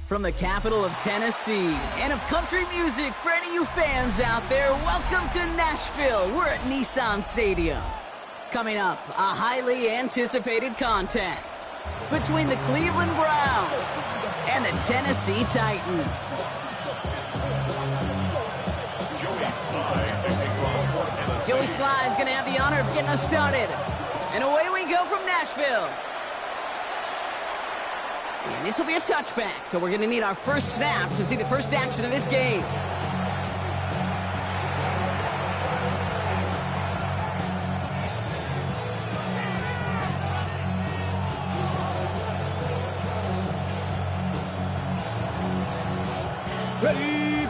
From the capital of Tennessee and of country music for any of you fans out there, welcome to Nashville. We're at Nissan Stadium. Coming up, a highly anticipated contest between the Cleveland Browns and the Tennessee Titans. Joey Sly is going to have the honor of getting us started. And away we go from Nashville. And this will be a touchback, so we're going to need our first snap to see the first action of this game.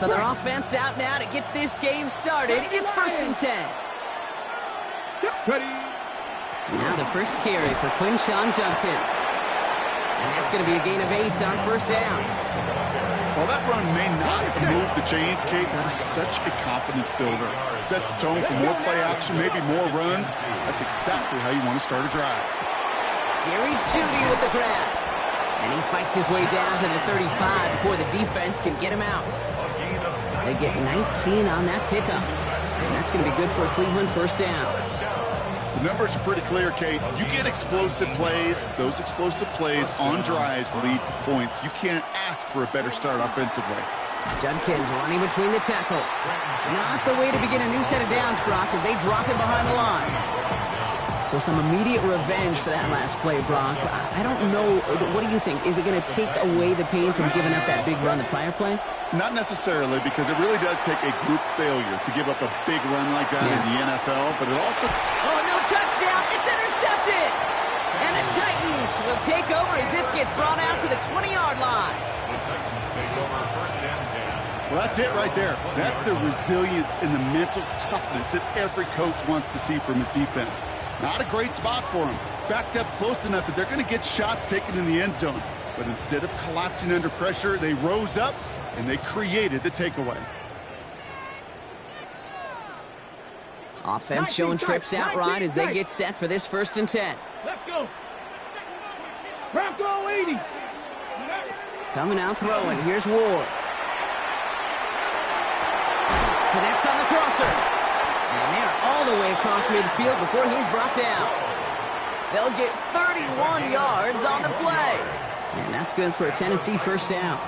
So their offense out now to get this game started. It's 1st and 10. Now the first carry for Quinshon Judkins. And that's going to be a gain of 8 on 1st down. While that run may not move the chains, Kate, that is such a confidence builder. Sets the tone for more play action, maybe more runs. That's exactly how you want to start a drive. Jerry Jeudy with the grab. And he fights his way down to the 35 before the defense can get him out. They get 19 on that pickup. And that's going to be good for a Cleveland 1st down. The numbers are pretty clear, Kate. You get explosive plays. Those explosive plays on drives lead to points. You can't ask for a better start offensively. Judkins running between the tackles. Not the way to begin a new set of downs, Brock, as they drop him behind the line. So some immediate revenge for that last play, Brock. I don't know. What do you think? Is it going to take away the pain from giving up that big run the prior play? Not necessarily, because it really does take a group failure to give up a big run like that in the NFL, but it also... Oh, no touchdown! It's intercepted! And the Titans will take over as this gets brought out to the 20-yard line. The Titans take over 1st and 10. Well, that's it right there. That's the resilience and the mental toughness that every coach wants to see from his defense. Not a great spot for him. Backed up close enough that they're going to get shots taken in the end zone. But instead of collapsing under pressure, they rose up and they created the takeaway. Offense showing trips outright as they get set for this 1st and 10. Let's go. Bronco 80. Coming out throwing. Here's Ward. Connects on the crosser. And they're all the way across midfield before he's brought down. They'll get 31 yards on the play. And that's good for a Tennessee 1st down.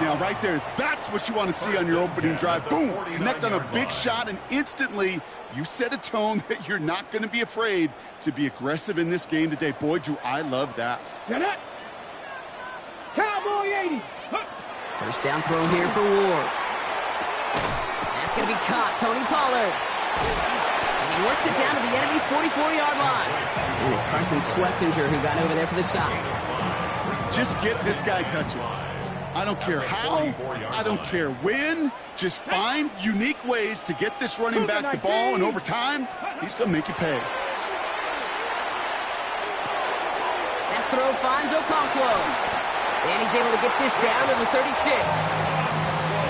Now, right there, that's what you want to see on your opening drive. Boom! Connect on a big shot, and instantly you set a tone that you're not going to be afraid to be aggressive in this game today. Boy, do I love that. Cowboy 80. 1st down throw here for Ward. That's going to be caught. Tony Pollard. And he works it down to the enemy 44-yard line. And it's Carson Schlesinger who got over there for the stop. Just get this guy touches. I don't care how, I don't care when, just find unique ways to get this running back the ball, and over time, he's going to make you pay. That throw finds Okonkwo. And he's able to get this down to the 36.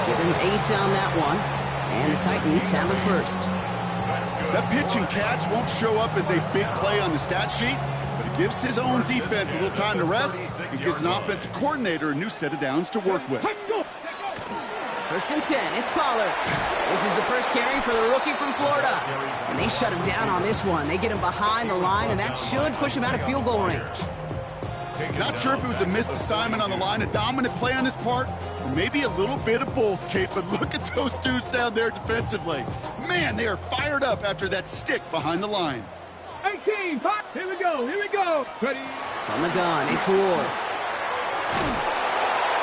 Give him 8 on that one, and the Titans have the 1st. That pitch and catch won't show up as a big play on the stat sheet, but it gives his own defense a little time to rest. It gives an offensive coordinator a new set of downs to work with. 1st and 10, it's Pollard. This is the first carry for the rookie from Florida. And they shut him down on this one. They get him behind the line, and that should push him out of field goal range. Not sure if it was a missed assignment on the line, a dominant play on his part, or maybe a little bit of both, Kate, but look at those dudes down there defensively. Man, they are fired up after that stick behind the line. 18, pop. Here we go. Ready. From the gun, it's Ward.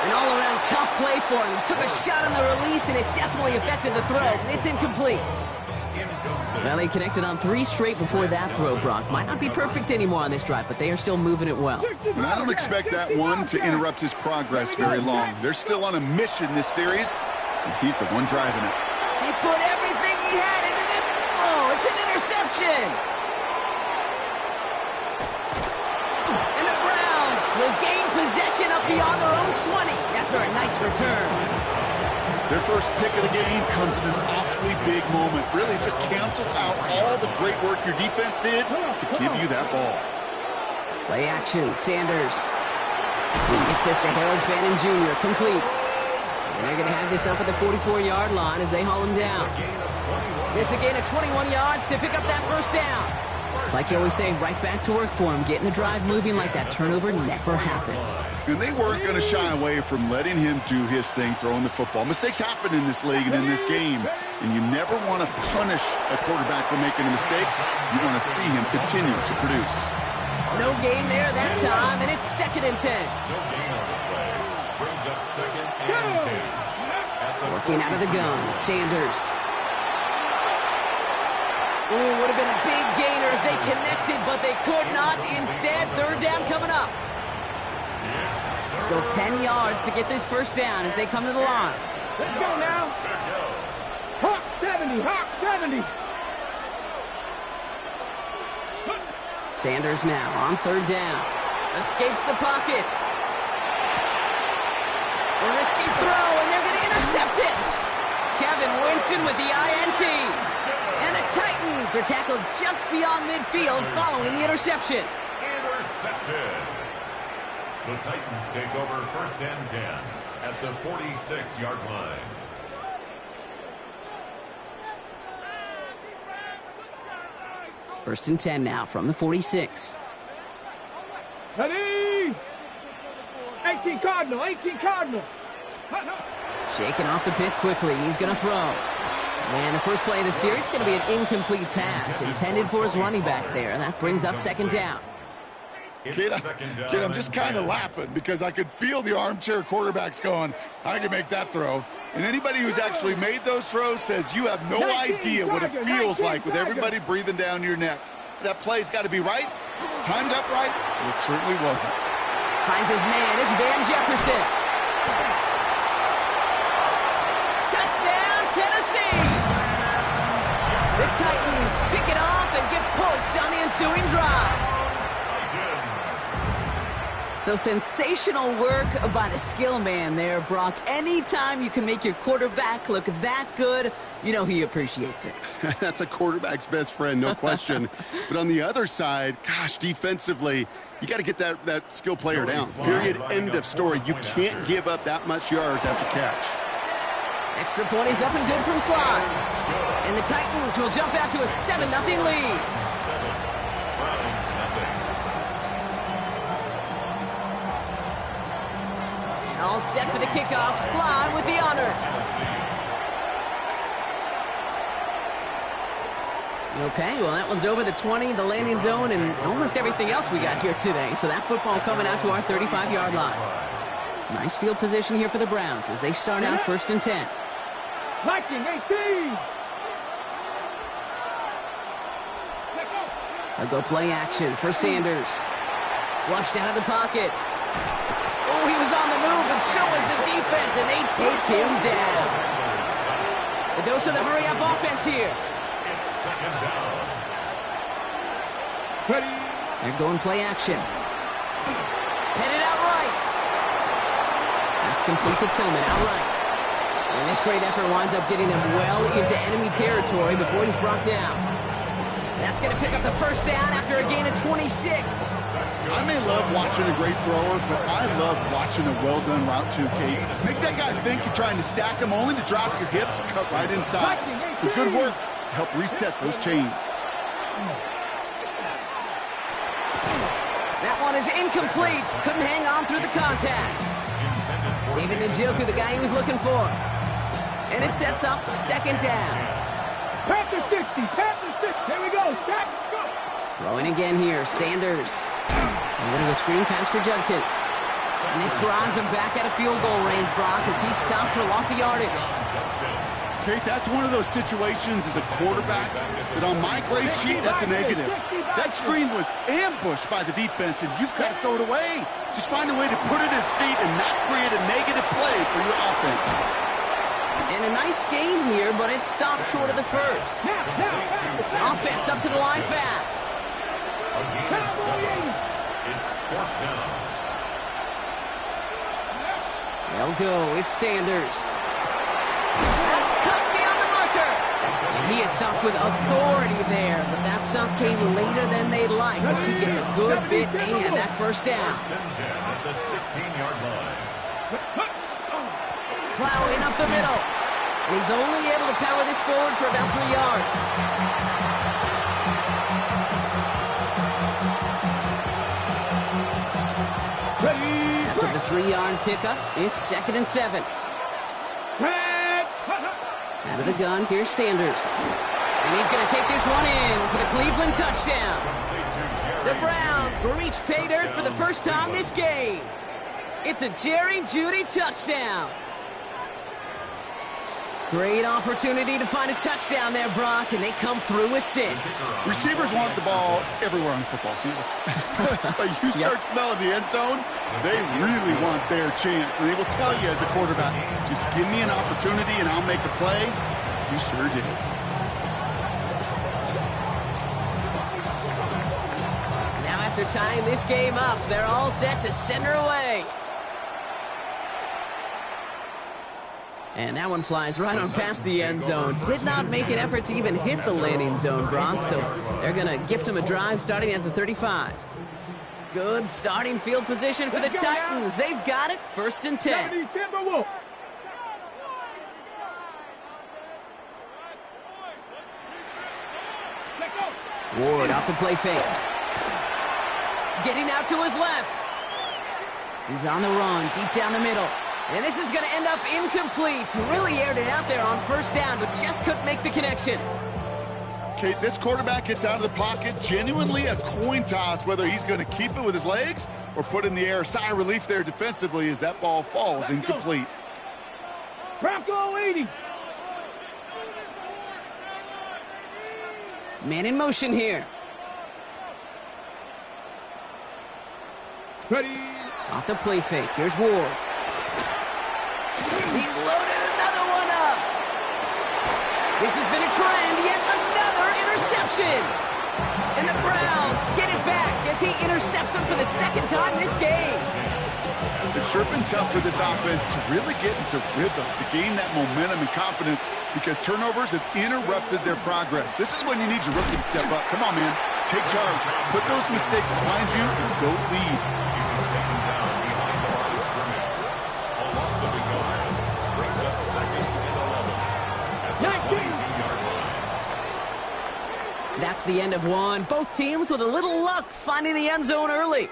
An all-around tough play for him. He took a shot on the release, and it definitely affected the throw. It's incomplete. Well, they connected on 3 straight before that throw, Brock. Might not be perfect anymore on this drive, but they are still moving it well. And I don't expect that one to interrupt his progress very long. They're still on a mission this series, and he's the one driving it. He put everything he had into it. Oh, it's an interception. And the Browns will gain possession up beyond their own 20 after a nice return. Their first pick of the game comes at an awfully big moment. Really just cancels out all the great work your defense did to give you that ball. Play action, Sanders. He gets this to Harold Fannin Jr. complete. And they're going to have this up at the 44-yard line as they haul him down. It's a gain of 21 yards to pick up that first down. Like you always say, right back to work for him, getting the drive moving like that turnover never happened. And they weren't going to shy away from letting him do his thing, throwing the football. Mistakes happen in this league and in this game, and you never want to punish a quarterback for making a mistake. You want to see him continue to produce. No gain there that time, and it's 2nd and 10. No gain on the play. Brings up 2nd and 10. Working out of the gun, Sanders. Ooh, would have been a big gainer if they connected, but they could not. Instead, 3rd down coming up. Still 10 yards to get this first down as they come to the line. Let's go now. Hawk 70, Hawk 70. Sanders now on 3rd down. Escapes the pocket. A risky throw, and they're going to intercept it. Kevin Winston with the INT. And the Titans are tackled just beyond midfield following the interception. Intercepted. The Titans take over 1st and 10 at the 46-yard line. First and 10 now from the 46. Ready? 18 Cardinal, 18 Cardinal. Shaking off the pit quickly. He's going to throw. And the first play of the series is going to be an incomplete pass intended for his running back there. And that brings up 2nd down. Kid, I'm just kind of laughing because I could feel the armchair quarterbacks going, I can make that throw. And anybody who's actually made those throws says you have no idea what it feels like with everybody breathing down your neck. That play's got to be right, timed up right, and it certainly wasn't. Finds his man. It's Van Jefferson. Touchdown, Tennessee! The Titans pick it off and get points on the ensuing drive. So sensational work by the skill man there, Brock. Anytime you can make your quarterback look that good, you know he appreciates it. That's a quarterback's best friend, no question. But on the other side, gosh, defensively, you got to get that skill player down. Period, end of story. You can't give up that much yards after catch. Extra point is up and good from Slide. And the Titans will jump out to a 7-0 lead. All set for the kickoff. Slide with the honors. Okay, well, that one's over the 20, the landing zone, and almost everything else we got here today. So that football coming out to our 35-yard line. Nice field position here for the Browns as they start out 1st and 10. Viking 18. They'll go play action for Sanders. Flushed out of the pocket. Oh, he was on the move, but so is the defense, and they take him down. A dose of the hurry-up offense here. It's 2nd down. Ready? They're going play action. Headed out right. That's complete to Tillman, outright. And this great effort winds up getting them well into enemy territory before he's brought down. That's going to pick up the first down after a gain of 26. I may love watching a great thrower, but I love watching a well-done route too, Kate. Make that guy think you're trying to stack him only to drop your hips and cut right inside. Some good work to help reset those chains. That one is incomplete. Couldn't hang on through the contact. David Njoku, the guy he was looking for. And it sets up 2nd down. Panther 60, Panther 60. Here we go. Stop. Go. Throwing again here, Sanders. A little bit of screen pass for Judkins. And this drives him back at a field goal range, Brock, as he stopped for loss of yardage. Kate, that's one of those situations as a quarterback that on my grade sheet, that's a negative. That screen was ambushed by the defense, and you've got to throw it away. Just find a way to put it at his feet and not create a negative play for your offense. And a nice gain here, but it stopped short of the first. Offense up to the line fast. It's 4th down. They'll go. It's Sanders. That's cut beyond the marker. And He is stopped with authority there, but that stop came later than they'd like as he gets a good bit and that first down. First and 10 at the 16-yard line. Plowing up the middle. And he's only able to power this forward for about 3 yards. After the 3-yard pickup, it's 2nd and 7. Out of the gun, here's Sanders. And he's going to take this one in for the Cleveland touchdown. The Browns reach pay dirt for the first time this game. It's a Jerry Jeudy touchdown. Great opportunity to find a touchdown there, Brock, and they come through with 6. Receivers want the ball everywhere on the football field. But you start smelling the end zone, they really want their chance. And they will tell you as a quarterback, just give me an opportunity and I'll make a play. You sure did. Now after tying this game up, they're all set to send her away. And that one flies right on past the end zone. Did not make an effort to even hit the landing zone, Brock, so they're going to gift him a drive starting at the 35. Good starting field position for the Titans. They've got it, 1st and 10. Ward off the play fake. Getting out to his left. He's on the run, deep down the middle. And this is going to end up incomplete. He really aired it out there on 1st down, but just couldn't make the connection. Okay, this quarterback gets out of the pocket. Genuinely a coin toss whether he's going to keep it with his legs or put it in the air. Sigh of relief there defensively as that ball falls incomplete. Bronco 80. Man in motion here. Ready. Off the play fake. Here's Ward. He's loaded another one up. This has been a trend. Yet another interception. And the Browns get it back as he intercepts him for the 2nd time this game. It's sure been tough for this offense to really get into rhythm, to gain that momentum and confidence because turnovers have interrupted their progress. This is when you need your rookie to step up. Come on, man. Take charge. Put those mistakes behind you and go lead. He was taken down behind the line of scrimmage. A loss of a yard brings up 2nd and 11 at the 22-yard line. That's the end of one. Both teams with a little luck finding the end zone early.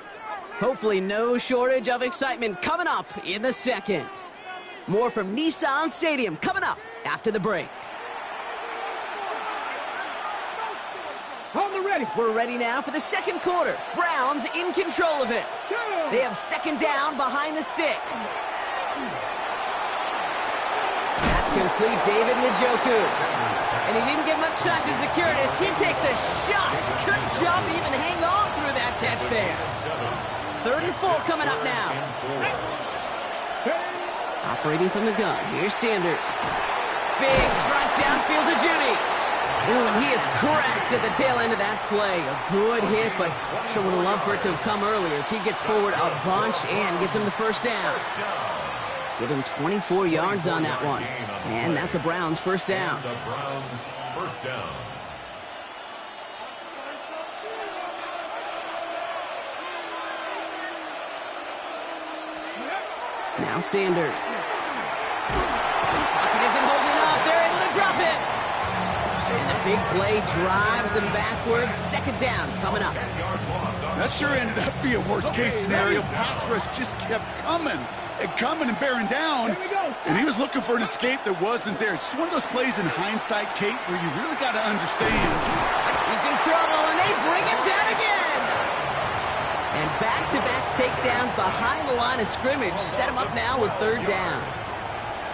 Hopefully no shortage of excitement coming up in the 2nd. More from Nissan Stadium coming up after the break. Hold it ready. We're ready now for the 2nd quarter. Browns in control of it. They have 2nd down behind the sticks. That's complete, David Njoku. And he didn't get much time to secure it as he takes a shot. Good job to even hang on through that catch there. 3rd and 4 coming up now. Operating from the gun. Here's Sanders. Big strike downfield to Jeudy. Ooh, and he is cracked at the tail end of that play. A good hit, but sure would have loved for it to have come earlier as he gets forward a bunch and gets him the 1st down. Give him 24 yards on that one. And that's a Browns 1st down. The Browns 1st down. Now Sanders. Pocket isn't holding up. They're able to drop it. And the big play drives them backwards. 2nd down coming up. That sure ended up being a worst-case scenario. Pass rush just kept coming and bearing down. And he was looking for an escape that wasn't there. It's just one of those plays in hindsight, Kate, where you really got to understand. He's in trouble, and they bring him down again. And back-to-back takedowns behind the line of scrimmage set him up now with 3rd down.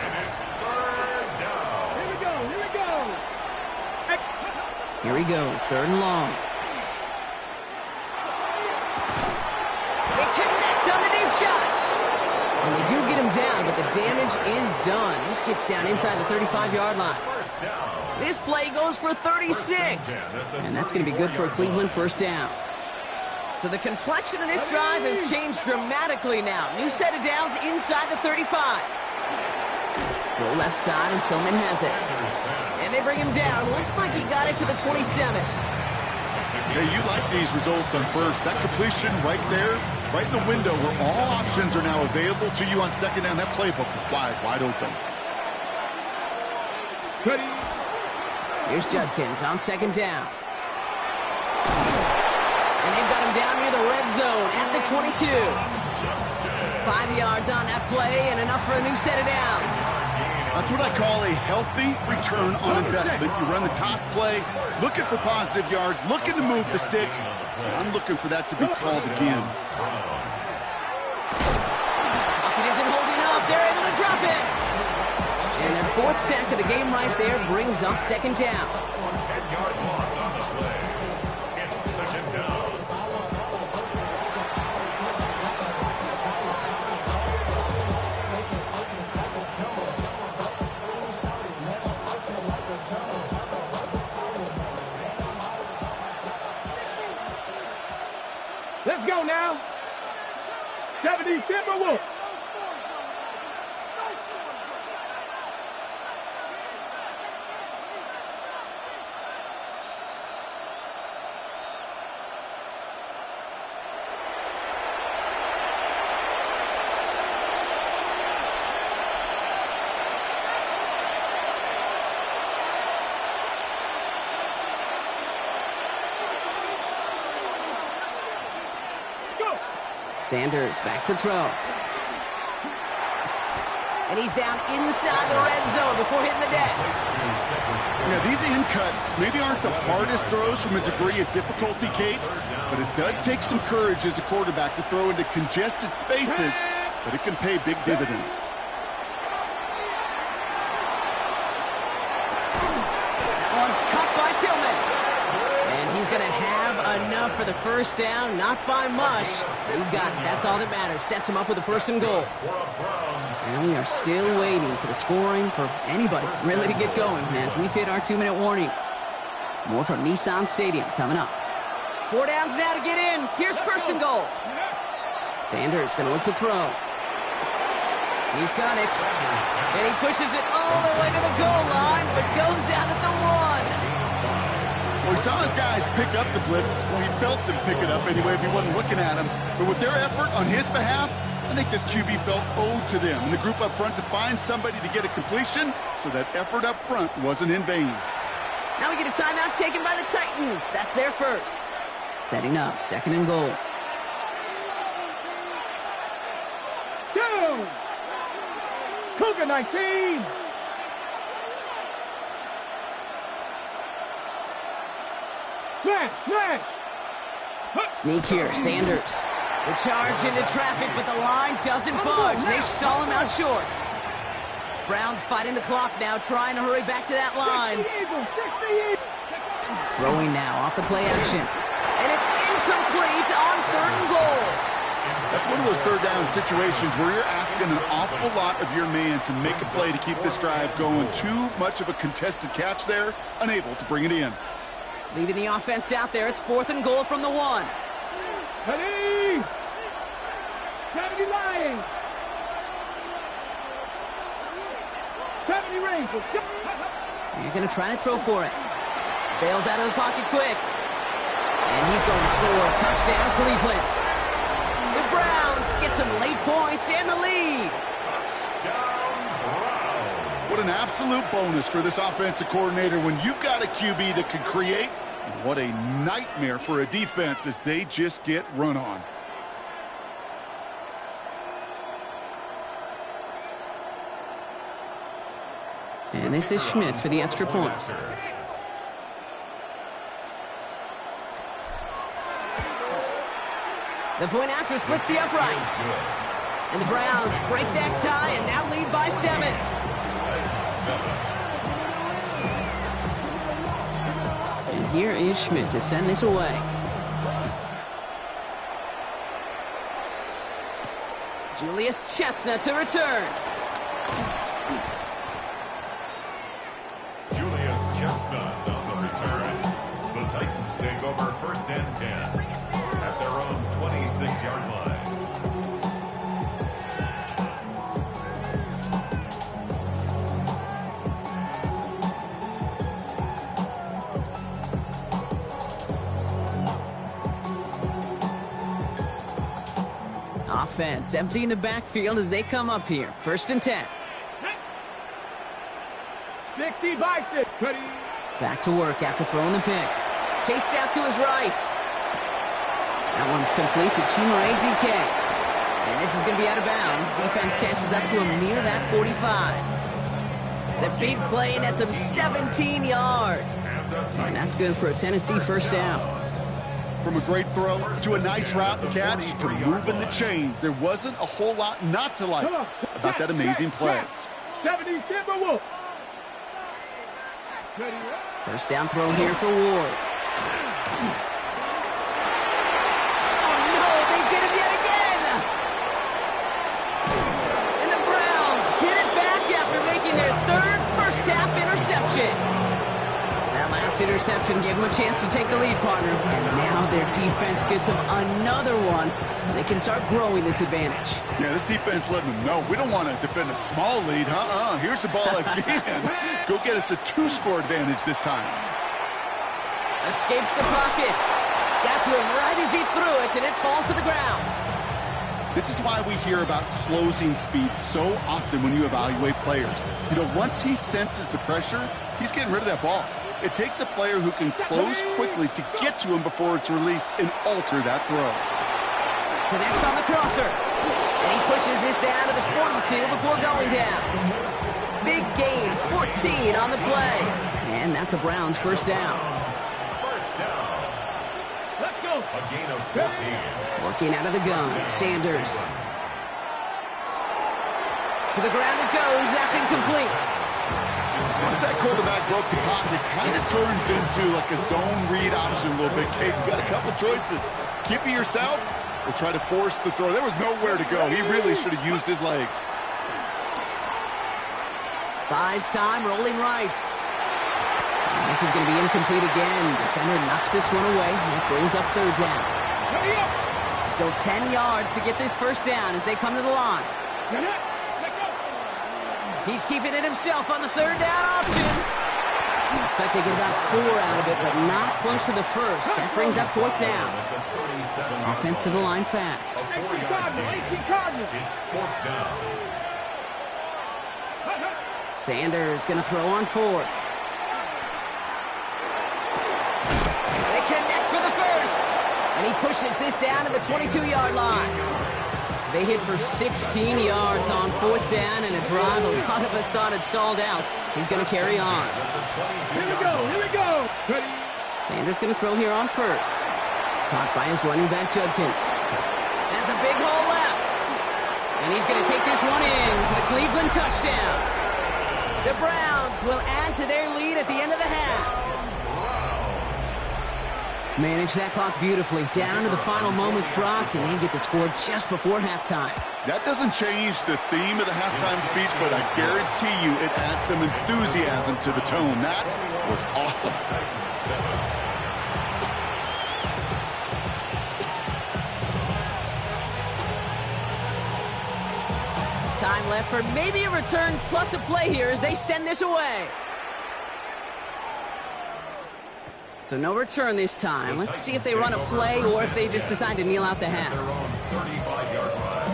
And it's 3rd down. Here we go. Here we go. Here he goes, 3rd and long. They connect on the deep shot. And they do get him down, but the damage is done. This gets down inside the 35-yard line. 1st down. This play goes for 36. And that's going to be good for a Cleveland 1st down. So the complexion of this drive has changed dramatically now. New set of downs inside the 35. Go left side and Tillman has it. And And they bring him down. Looks like he got it to the 27. Yeah, you like these results on first. That completion right there, right in the window where all options are now available to you on second down. That playbook is wide open. Ready. Here's Judkins on second down. And they've got him down near the red zone at the 22. 5 yards on that play and enough for a new set of downs. That's what I call a healthy return on investment. You run the toss play, looking for positive yards, looking to move the sticks. I'm looking for that to be called again. It isn't holding up. They're able to drop it. And their fourth sack of the game right there brings up second down. 10-yard loss on the play. It's second down. Let's go now. 70 Timberwolves. Sanders back to throw. And he's down inside the red zone before hitting the deck. Yeah, these in cuts maybe aren't the hardest throws from a degree of difficulty, Kate, but it does take some courage as a quarterback to throw into congested spaces, but it can pay big dividends. That one's cut by Tillman. And he's going to have enough for the first down, not by much. He got it. That's all that matters. Sets him up with a first and goal. And we are still waiting for the scoring for anybody really to get going as we've hit our 2-minute warning. More from Nissan Stadium coming up. 4 downs now to get in. Here's first and goal. Sanders going to look to throw. He's got it. And he pushes it all the way to the goal line, but goes out at the 1. Well, we saw his guys pick up the blitz. Well, he felt them pick it up anyway if he wasn't looking at him. But with their effort on his behalf, I think this QB felt owed to them and the group up front to find somebody to get a completion, so that effort up front wasn't in vain. Now we get a timeout taken by the Titans. That's their first. Setting up second and goal. Down. Cougar 19. Smash. Sneak here, Sanders. The charge into traffic, but the line doesn't budge. They stall him out short. Browns fighting the clock now, trying to hurry back to that line. Throwing now off the play action. And it's incomplete on third and goal. That's one of those third down situations where you're asking an awful lot of your man to make a play to keep this drive going. Too much of a contested catch there, unable to bring it in. Leaving the offense out there, it's fourth and goal from the 1. Ready. 70 Lions. 70 Rangers. You're going to try to throw for it. Bails out of the pocket quick. And he's going to score. Touchdown, Cleveland. The Browns get some late points and the lead. What an absolute bonus for this offensive coordinator when you've got a QB that can create. And what a nightmare for a defense as they just get run on. And this is Schmidt for the extra point. The point after splits the upright. And the Browns break that tie and now lead by 7. And here is Schmidt to send this away. Julius Chestnut to return. Julius Chestnut on the return. The Titans take over first and 10 at their own 26-yard line. Offense emptying the backfield as they come up here. 1st and 10. 60 by 6. Ready. Back to work after throwing the pick. Chased out to his right. That one's complete to Chimere DK. And this is going to be out of bounds. Defense catches up to him near that 45. The big play nets him 17 yards. And that's good for a Tennessee 1st down. From a great throw to a nice route and catch to moving the chains. There wasn't a whole lot not to like about that amazing play. 70 Timberwolves. 1st down throw here for Ward. Oh no, they get him yet again! And the Browns get it back after making their 3rd first-half interception. That last interception gave them a chance to take the lead, partners. And now their defense gets them another one so they can start growing this advantage. Yeah, this defense letting them know we don't want to defend a small lead. Here's the ball again. Go get us a 2-score advantage this time. Escapes the pocket. Got to him right as he threw it, and it falls to the ground. This is why we hear about closing speed so often when you evaluate players. You know, once he senses the pressure, he's getting rid of that ball. It takes a player who can close quickly to get to him before it's released and alter that throw. Connects on the crosser. And he pushes this down to the 42 before going down. Big gain, 14 on the play. And that's a Browns 1st down. 1st down. Let's go. A gain of 14. Working out of the gun, Sanders. To the ground it goes. That's incomplete. Once that quarterback broke the pocket, it kind of turns into like a zone read option a little bit. Kate, you got a couple choices. Keep it yourself or try to force the throw. There was nowhere to go. He really should have used his legs. Buys time, rolling right. And this is going to be incomplete again. Defender knocks this one away. That brings up 3rd down. Still 10 yards to get this 1st down as they come to the line. He's keeping it himself on the 3rd down option. Looks like they get about 4 out of it, but not close to the 1st. That brings up 4th down. Offense to the line fast. It's 4th down. Sanders going to throw on 4th. They connect for the 1st. And he pushes this down to the 22-yard line. They hit for 16 yards on 4th down, and a drive a lot of us thought had stalled out. He's going to carry on. Here we go. Here we go. Ready. Sanders going to throw here on 1st. Caught by his running back, Judkins. Has a big hole left. And he's going to take this one in for the Cleveland touchdown. The Browns will add to their lead at the end of the half. Manage that clock beautifully. Down to the final moments, Brock, and they get the score just before halftime. That doesn't change the theme of the halftime speech, but I guarantee you it adds some enthusiasm to the tone. That was awesome. Time left for maybe a return plus a play here as they send this away. So no return this time. Let's see if they run a play or if they just decide to kneel out the half. Their own 35-yard line.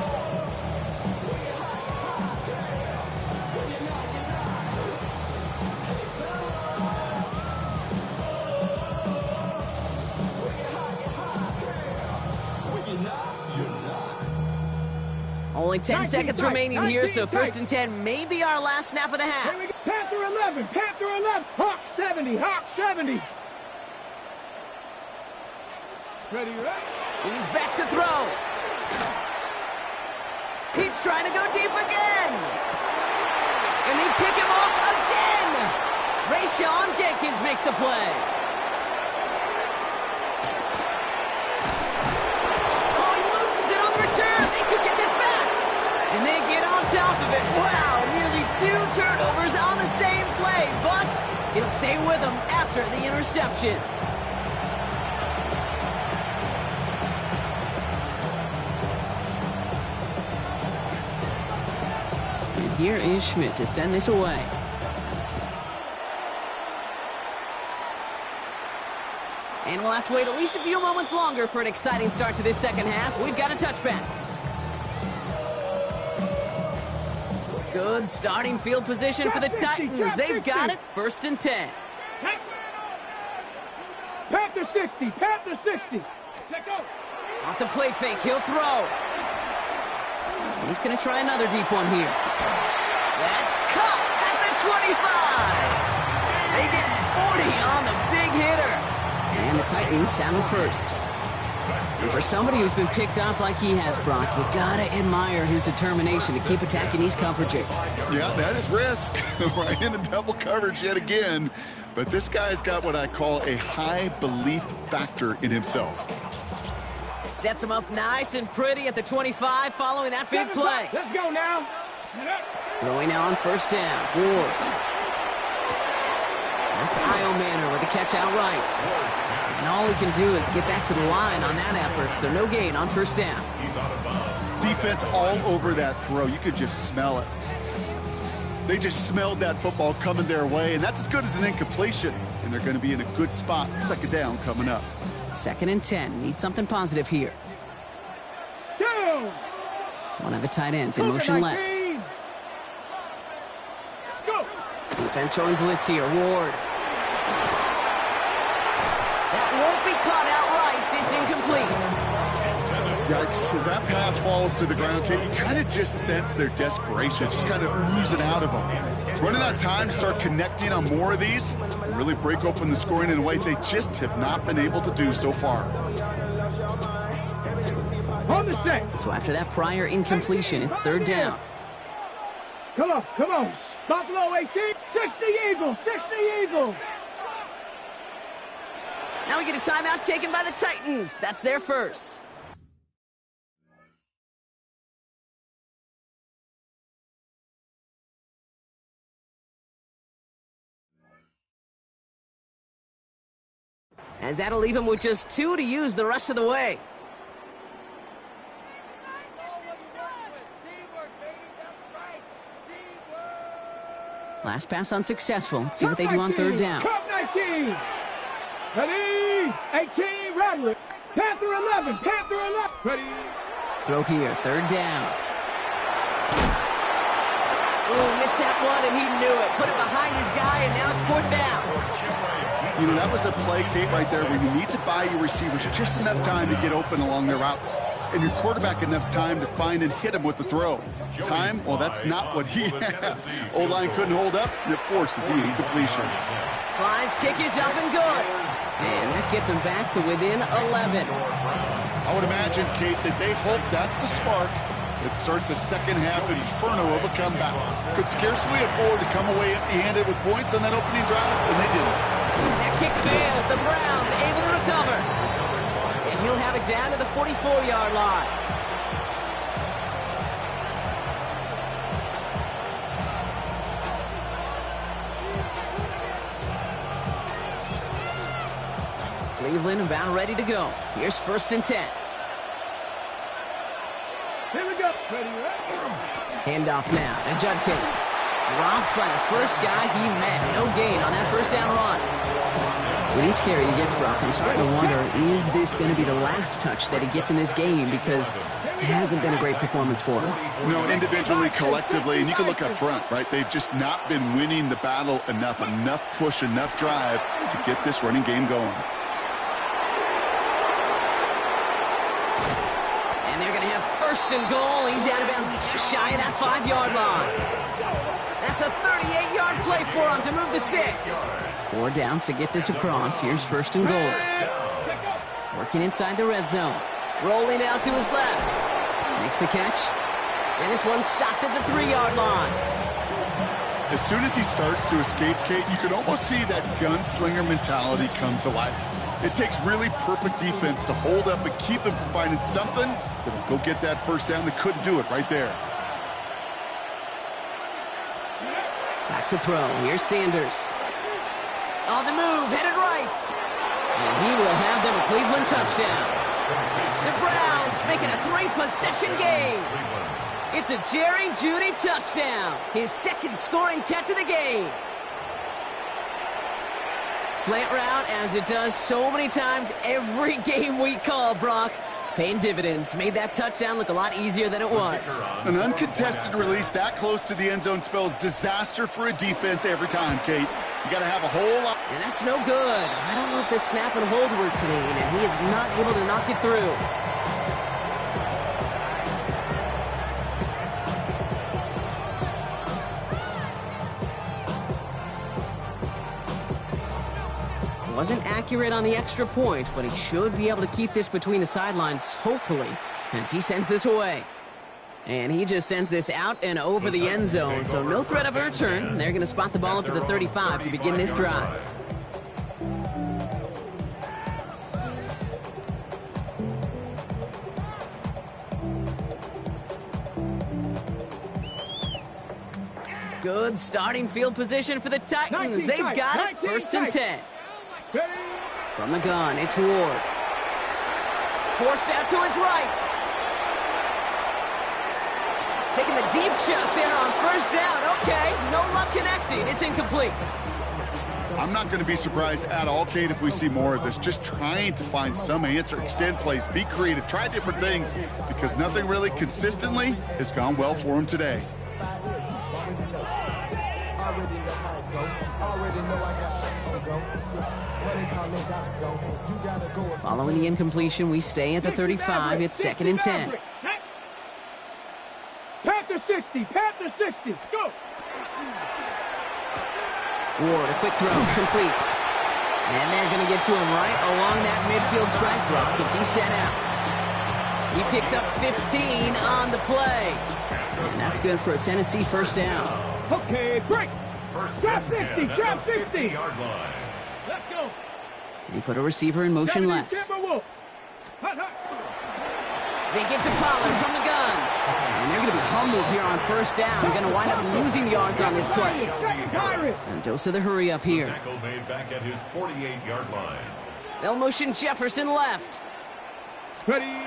Only 10 seconds remaining here, so 1st and 10 may be our last snap of the half. Panther 11. Panther 11. Hawk 70. Hawk 70. Ready, right? He's back to throw. He's trying to go deep again. And they pick him off again. Rayshawn Jenkins makes the play. Oh, he loses it on the return. They could get this back. And they get on top of it. Wow, nearly 2 turnovers on the same play. But it'll stay with them after the interception. Here is Schmidt to send this away. And we'll have to wait at least a few moments longer for an exciting start to this second half. We've got a touchback. Good starting field position for the Titans. They've got it. 1st and 10. Panther 60. Panther 60. Let go. Off the play fake. He'll throw. He's going to try another deep one here. That's caught at the 25. They get 40 on the big hitter. And the Titans have him first. And for somebody who's been picked off like he has, Brock, you gotta admire his determination to keep attacking these coverages. Yeah, that is risk. Right into double coverage yet again. But this guy's got what I call a high belief factor in himself. Sets him up nice and pretty at the 25 following that big play. Let's go now. Throwing now on 1st down. Ward. That's Io Manor with the catch outright. And all he can do is get back to the line on that effort, so no gain on 1st down. Defense all over that throw. You could just smell it. They just smelled that football coming their way, and that's as good as an incompletion. And they're going to be in a good spot. 2nd down coming up. 2nd and 10. Need something positive here. Down. One of the tight ends in motion left. Let's go. Defense showing blitz here. Ward. That won't be caught outright. It's incomplete. Yikes. As that pass falls to the ground, Kate, you kind of just sense their desperation, just kind of oozing out of them. Running out of time to start connecting on more of these and really break open the scoring in a way they just have not been able to do so far. On the set. So after that prior incompletion, it's 3rd down. Come on, come on. Buffalo 18, 60 Eagles, 60 Eagles. Now we get a timeout taken by the Titans. That's their first. As that'll leave him with just 2 to use the rest of the way. Last pass unsuccessful. Let's see what they do on 3rd down. Cup 19. Ready. 18. Rattle it. Panther 11. Panther 11. Ready. Throw here. 3rd down. Oh, missed that one, and he knew it. Put it behind his guy, and now it's 4th down. You know, that was a play, Kate, right there where you need to buy your receivers just enough time to get open along their routes. And your quarterback enough time to find and hit him with the throw. Time? Well, that's not what he had. O-line couldn't hold up, and it forces the incompletion. Slide's kick is up and good. And that gets him back to within 11. I would imagine, Kate, that they hope that's the spark that starts a second-half inferno of a comeback. Could scarcely afford to come away empty-handed with points on that opening drive, and they didn't. That kick fails. The Browns able to recover. And he'll have it down to the 44-yard line. Cleveland about ready to go. Here's 1st and 10. Here we go. Ready. Handoff now to Judkins. Dropped by the first guy he met. No gain on that 1st down run. With each carry he gets, Brock, I'm starting to wonder, is this going to be the last touch that he gets in this game? Because it hasn't been a great performance for him. You know, individually, collectively, and you can look up front, right? They've just not been winning the battle enough push, enough drive to get this running game going. And they're going to have 1st and goal. He's out of bounds just shy of that 5-yard line. That's a 38-yard play for him to move the sticks. 4 downs to get this across. Here's 1st and goal. Working inside the red zone. Rolling out to his left. Makes the catch. And this one's stopped at the 3-yard line. As soon as he starts to escape, Kate, you can almost see that gunslinger mentality come to life. It takes really perfect defense to hold up and keep him from finding something that will go get that 1st down. They couldn't do it right there. Back to throw. Here's Sanders. On the move, headed right. And he will have them a Cleveland touchdown. The Browns make it a 3-possession game. It's a Jerry Jeudy touchdown. His 2nd scoring catch of the game. Slant route, as it does so many times every game we call, Brock. Paying dividends. Made that touchdown look a lot easier than it was. An uncontested release that close to the end zone spells disaster for a defense every time, Kate. You got to have a whole lot. And that's no good. I don't know if the snap and hold were clean, and he is not able to knock it through. Wasn't accurate on the extra point, but he should be able to keep this between the sidelines, hopefully, as he sends this away. And he just sends this out and over the end zone, so no threat of a return. They're going to spot the ball up to the 35 to begin this drive. Good starting field position for the Titans. They've got it. First and 10. From the gun, it's Ward. Forced out to his right. Taking the deep shot there on first down. Okay, no luck connecting. It's incomplete. I'm not going to be surprised at all, Kate, if we see more of this. Just trying to find some answer, extend plays, be creative, try different things, because nothing really consistently has gone well for him today. Following the incompletion, we stay at the 35. It's second and 10. Panther 60, Panther 60, go! Ward, a quick throw, complete. And they're going to get to him right along that midfield strike block as he's sent out. He picks up 15 on the play. And that's good for a Tennessee first down. Okay, break! Trap 60, trap 60! Let's go! He put a receiver in motion left. They give to Pollard from the gun. And they're going to be humbled here on first down. Going to wind up losing yards on this play. And dose of the hurry up here. Tackle made back at his 48-yard line. They'll motion Jefferson left. Ready.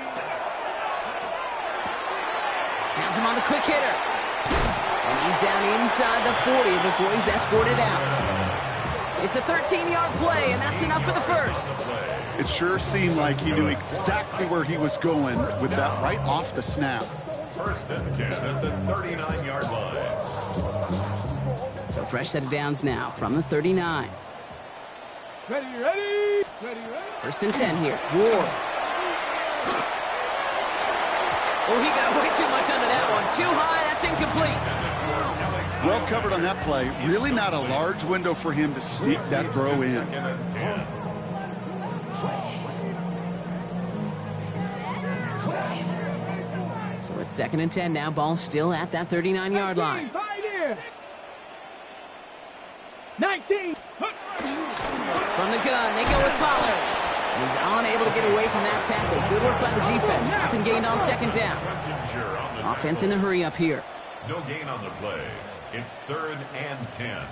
Has him on the quick hitter. And he's down inside the 40 before he's escorted out. It's a 13-yard play, and that's enough for the first. It sure seemed like he knew exactly where he was going with that right off the snap. First and 10 at the 39-yard line. So fresh set of downs now from the 39. Ready, ready, ready, ready. First and 10 here. Ward. Oh, he got way too much under that one. Too high, that's incomplete. Well covered on that play. Really not a large window for him to sneak that throw in. Second and 10. So it's second and 10 now. Ball still at that 39-yard line. 19. From the gun, they go with Pollard. He's unable to get away from that tackle. Good work by the defense. Nothing gained on second down. Offense in the hurry up here. No gain on the play. It's third and 10.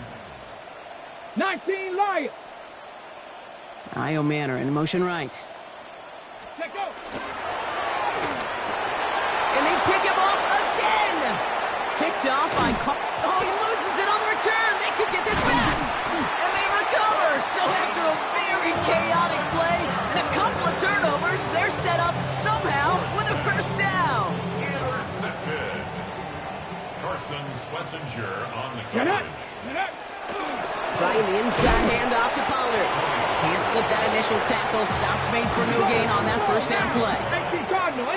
19 Lions. Io Manor in motion right. Let go. And they pick him off again. Picked off by Oh, he loses it on the return. They could get this back. And they recover. So after a very chaotic play and a couple of turnovers, they're set up somehow with a first down. Intercepted. Carson Schlesinger on the coverage. Trying the inside handoff to Pollard. Can't slip that initial tackle. Stops made for no gain on that first down play.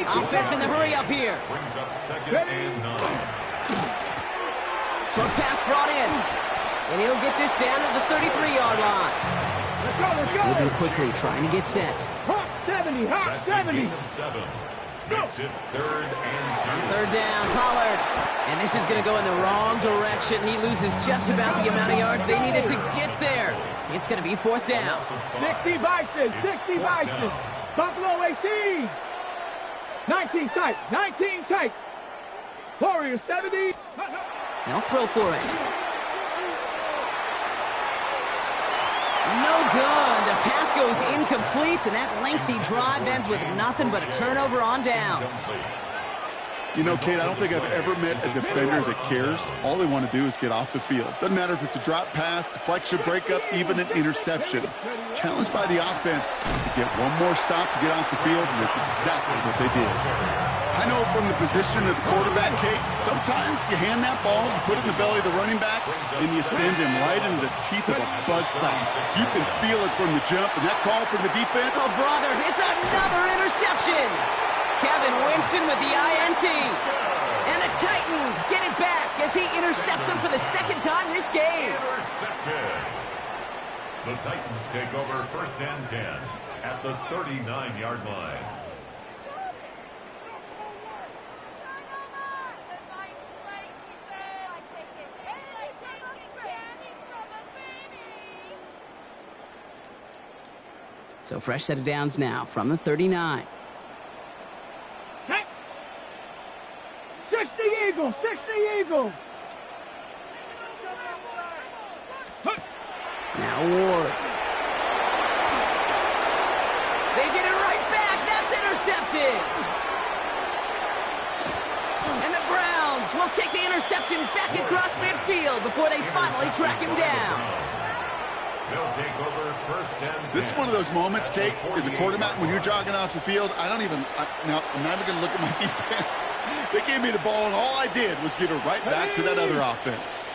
Offense in the hurry up here. Brings up second and 9. Short pass brought in. And he'll get this down to the 33-yard line. Moving quickly, trying to get set. Hot 70, hot 70. Makes it third and 2. Third down, Pollard. And this is going to go in the wrong direction. He loses just about the amount of yards they needed to get there. It's going to be fourth down. 60 Bison, 60 Bison. Buffalo 18. 19 tight, 19 tight. Warriors 70. They'll throw for it. No good. The pass goes incomplete, and that lengthy drive ends with nothing but a turnover on downs. You know, Kate, I don't think I've ever met a defender that cares. All they want to do is get off the field. Doesn't matter if it's a drop pass, deflection, breakup, even an interception. Challenged by the offense to get one more stop to get off the field, and that's exactly what they did. I know from the position of the quarterback, Kate, sometimes you hand that ball, you put it in the belly of the running back, and you send him right into the teeth of a buzzsaw. You can feel it from the jump, and that call from the defense. Oh, brother, it's another interception. Kevin Winston with the INT. And the Titans get it back as he intercepts him for the second time this game. Intercepted. The Titans take over 1st and 10 at the 39-yard line. So fresh set of downs now from the 39. 60 Eagles, 60 Eagles. Now Ward. They get it right back. That's intercepted. And the Browns will take the interception back across midfield before they finally track him down. They'll take over 1st and 10. This is one of those moments, Kate, as a quarterback, when you're jogging off the field, now, I'm not even going to look at my defense. They gave me the ball, and all I did was give it right back to that other offense.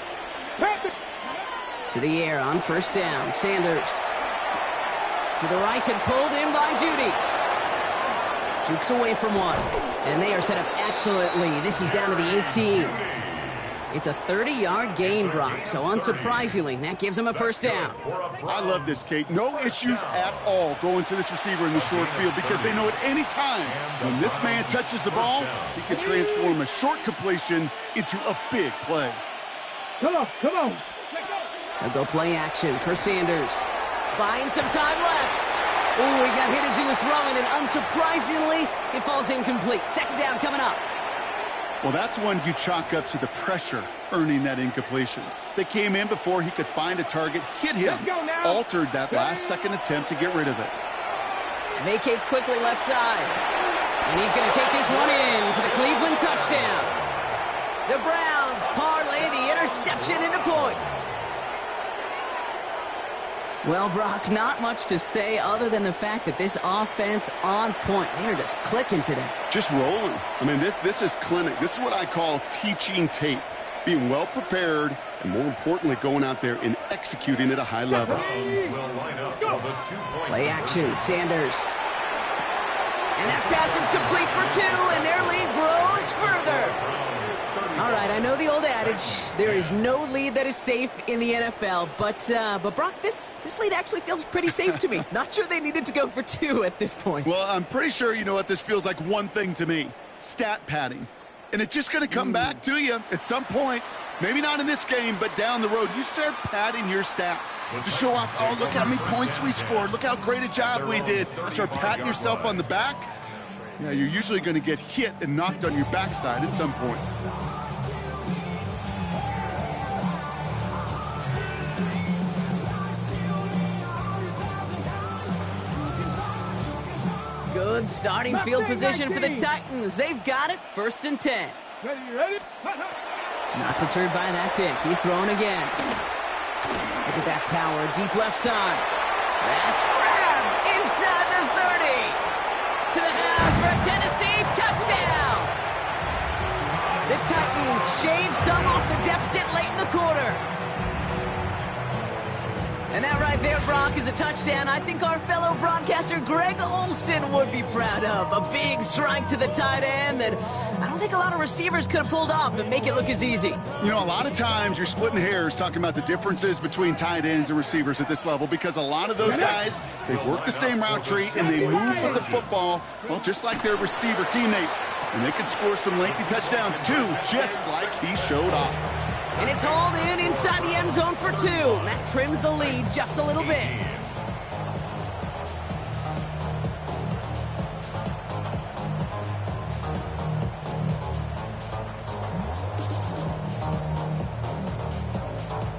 To the air on 1st down. Sanders. To the right and pulled in by Judy. Jukes away from one. And they are set up excellently. This is down to the 18. It's a 30-yard gain, Brock, so unsurprisingly, that gives him a 1st down. I love this, Kate. No issues at all going to this receiver in the short field because they know at any time when this man touches the ball, he can transform a short completion into a big play. Come on, come on. They'll go play action for Sanders. Buying some time left. Ooh, he got hit as he was throwing, and unsurprisingly, it falls incomplete. 2nd down coming up. Well, that's one you chalk up to the pressure earning that incompletion. They came in before he could find a target, hit him, altered that last-second attempt to get rid of it. Vacates quickly left side. And he's going to take this one in for the Cleveland touchdown. The Browns parlay the interception into points. Well, Brock, not much to say other than the fact that this offense on point. They are just clicking today. Just rolling. I mean, this is clinic. This is what I call teaching tape. Being well prepared, and more importantly, going out there and executing at a high level. Play action, Sanders. And that pass is complete for 2, and their lead grows further. All right, I know the old adage, there is no lead that is safe in the NFL, but Brock, this lead actually feels pretty safe to me. Not sure they needed to go for 2 at this point. Well, I'm pretty sure you know what this feels like one thing to me. Stat padding. And it's just going to come back to you at some point. Maybe not in this game, but down the road. You start padding your stats to show off, oh, look how many points we scored. Look how great a job we did. Start patting yourself on the back. Yeah, you're usually going to get hit and knocked on your backside at some point. Good starting field position for the Titans. They've got it. 1st and 10. Ready? Not deterred by that pick. He's throwing again. Look at that power. Deep left side. That's grabbed inside the 30. To the house for a Tennessee touchdown. The Titans shave some off the deficit late in the quarter. And that right there, Brock, is a touchdown I think our fellow broadcaster Greg Olsen would be proud of. A big strike to the tight end that I don't think a lot of receivers could have pulled off and make it look as easy. You know, a lot of times you're splitting hairs talking about the differences between tight ends and receivers at this level because a lot of those guys, they work the same route tree and they move with the football, well, just like their receiver teammates. And they can score some lengthy touchdowns, too, just like he showed off. And it's hauled in inside the end zone for 2. That trims the lead just a little bit.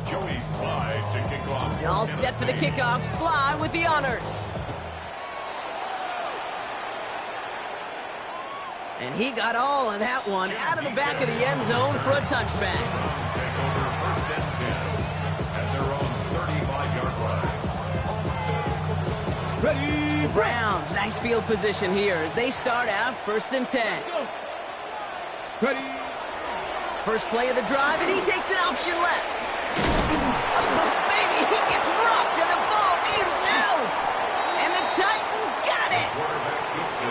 Joey Slye to kick off. All set for the kickoff. Slye with the honors. And he got all of that one out of the back of the end zone for a touchback. Browns take over first and 10 at their own 35-yard line. Ready. Browns, nice field position here as they start out first and 10. Ready. First play of the drive, and he takes an option left. Oh, baby, he gets rocked, and the ball is out. And the Titans got it.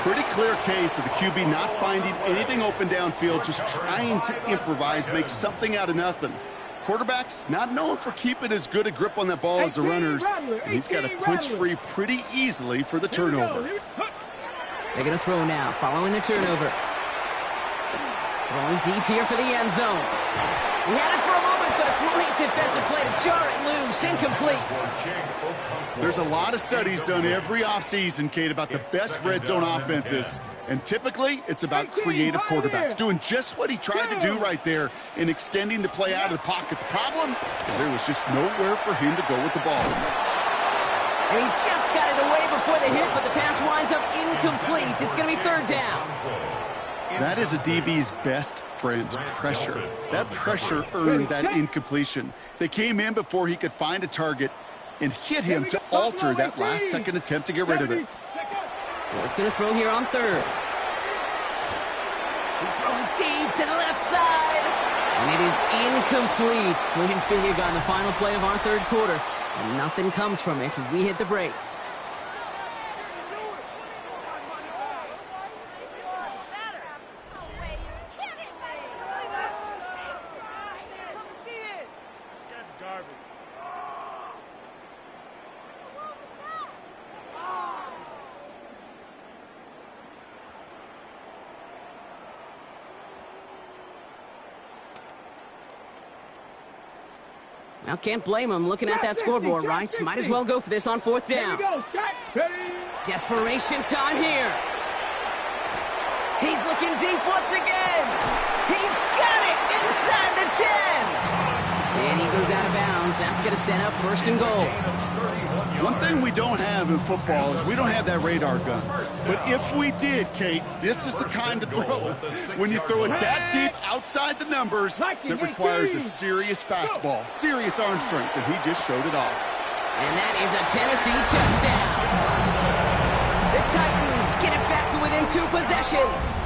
Pretty clear case of the QB not finding anything open downfield, just trying to improvise, make something out of nothing. Quarterback's not known for keeping as good a grip on that ball as the runners, and he's got to punch free pretty easily for the turnover. They're going to throw now, following the turnover. Throwing deep here for the end zone. He had it for a moment, but a great defensive play to jar it loose. Incomplete. There's a lot of studies done every offseason, Kate, about the best red zone offenses. And typically, it's about creative quarterbacks, doing just what he tried to do right there and extending the play out of the pocket. The problem is there was just nowhere for him to go with the ball. And he just got it away before the hit, but the pass winds up incomplete. It's going to be third down. That is a DB's best friend, pressure. That pressure earned that incompletion. They came in before he could find a target and hit him to alter that last-second attempt to get rid of it. Ward's going to throw here on third. He's throwing deep to the left side. And it is incomplete. Winning big on the final play of our third quarter. And nothing comes from it as we hit the break. Now, can't blame him looking at that scoreboard, right? Might as well go for this on fourth down. Desperation time here. He's looking deep once again. He's got it inside the 10. And he goes out of bounds. That's going to set up first and goal. One thing we don't have in football is we don't have that radar gun. But if we did, Kate, this is the kind of throw. When you throw it that deep outside the numbers, that requires a serious fastball, serious arm strength, and he just showed it off. And that is a Tennessee touchdown. The Titans get it back to within 2 possessions.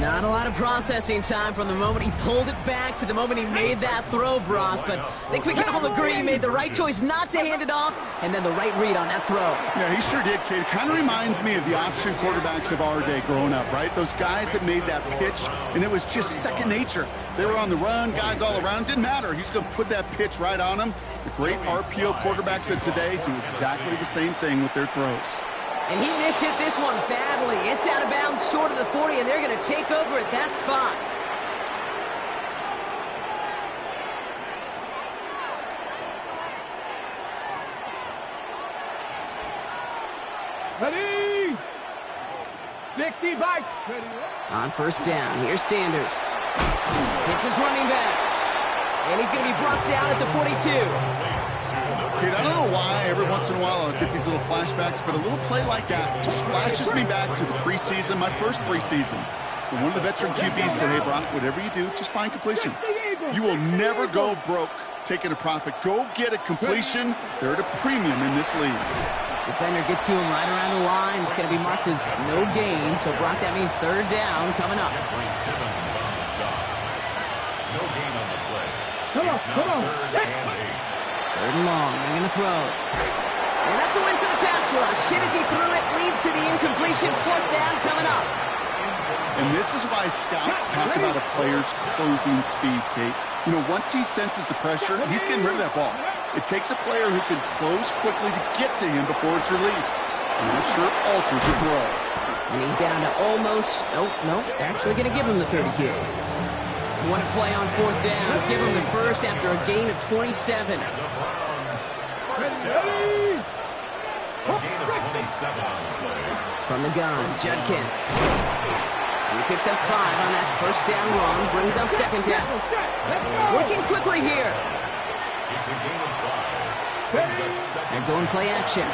Not a lot of processing time from the moment he pulled it back to the moment he made that throw, Brock. But I think we can all agree he made the right choice not to hand it off, and then the right read on that throw. Yeah, he sure did, Kate. It kind of reminds me of the option quarterbacks of our day growing up, right? Those guys that made that pitch, and it was just second nature. They were on the run, guys all around. Didn't matter. He's going to put that pitch right on them. The great RPO quarterbacks of today do exactly the same thing with their throws. And he mishit this one badly. It's out of bounds short of the 40, and they're going to take over at that spot. Ready. 60 bikes. On first down, here's Sanders. Hits his running back. And he's going to be brought down at the 42. Kate, I don't know why every once in a while I'll get these little flashbacks, but a little play like that just flashes me back to the preseason, my first preseason. And one of the veteran QBs said, hey, Brock, whatever you do, just find completions. You will never go broke taking a profit. Go get a completion. They're at a premium in this league. Defender gets to him right around the line. It's going to be marked as no gain. So, Brock, that means third down coming up. Jeffrey Simmons on the stop. No gain on the play. Come on, come on. Third and long, they're going to throw. And that's a win for the pass rush. Hit as he threw it, leads to the incompletion. Fourth down coming up. And this is why scouts talk about a player's closing speed, Kate. You know, once he senses the pressure, he's getting rid of that ball. It takes a player who can close quickly to get to him before it's released. And that sure alters the throw. And he's down to almost, nope, they're actually going to give him the 30 here. What a play on fourth down. Give him the first after a gain of 27. From the gun, Judkins. He picks up 5 on that first down run, brings up second down. Working quickly here. It's a gain of 5. They're going play action.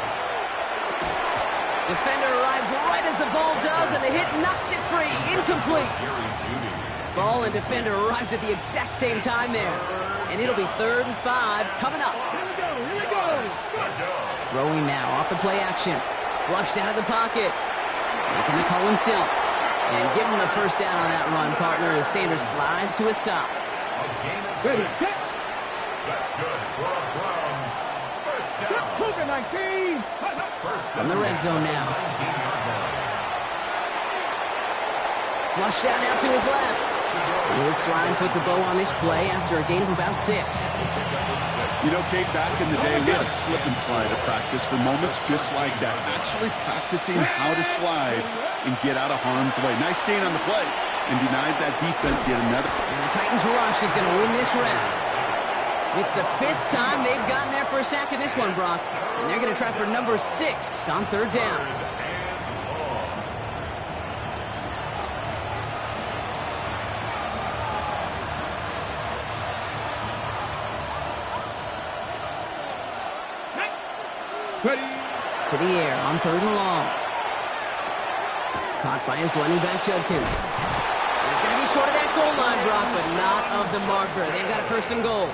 Defender arrives right as the ball does, and the hit knocks it free. Incomplete. Ball and defender arrived at the exact same time there. And it'll be 3rd and 5 coming up. Here we go. Throwing now off the play action. Flushed out of the pocket. Making the call himself. And give him the first down on that run, partner, as Sanders slides to a stop. Ready, set. That's good for a Browns first down. Cougar 19. From the red zone now. 19-yard line. Flushed out now to his left. His slide puts a bow on this play after a gain of about 6. You know, Kate, back in the day, we had a slip and slide at practice for moments just like that. Actually practicing how to slide and get out of harm's way. Nice gain on the play and denied that defense yet another. And the Titans rush is going to win this round. It's the 5th time they've gotten there for a sack in this one, Brock. And they're going to try for number 6 on 3rd down. Ready. To the air on 3rd and long. Caught by his running back, Judkins. He's going to be short of that goal line, Brock, but not of the marker. They've got a 1st and goal.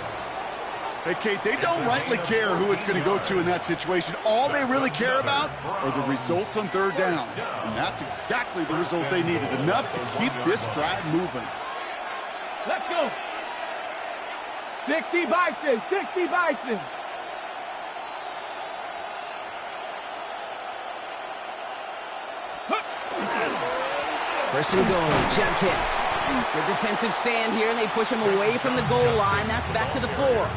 Hey, Kate, they don't rightly care who it's going to go to in that situation. All they really care about are the results on 3rd down. And that's exactly the result they needed. Enough to keep this drive moving. Let's go. 60 Bison. 60 Bison. First and goal, Judkins. Good defensive stand here, and they push him away from the goal line. That's back to the 4.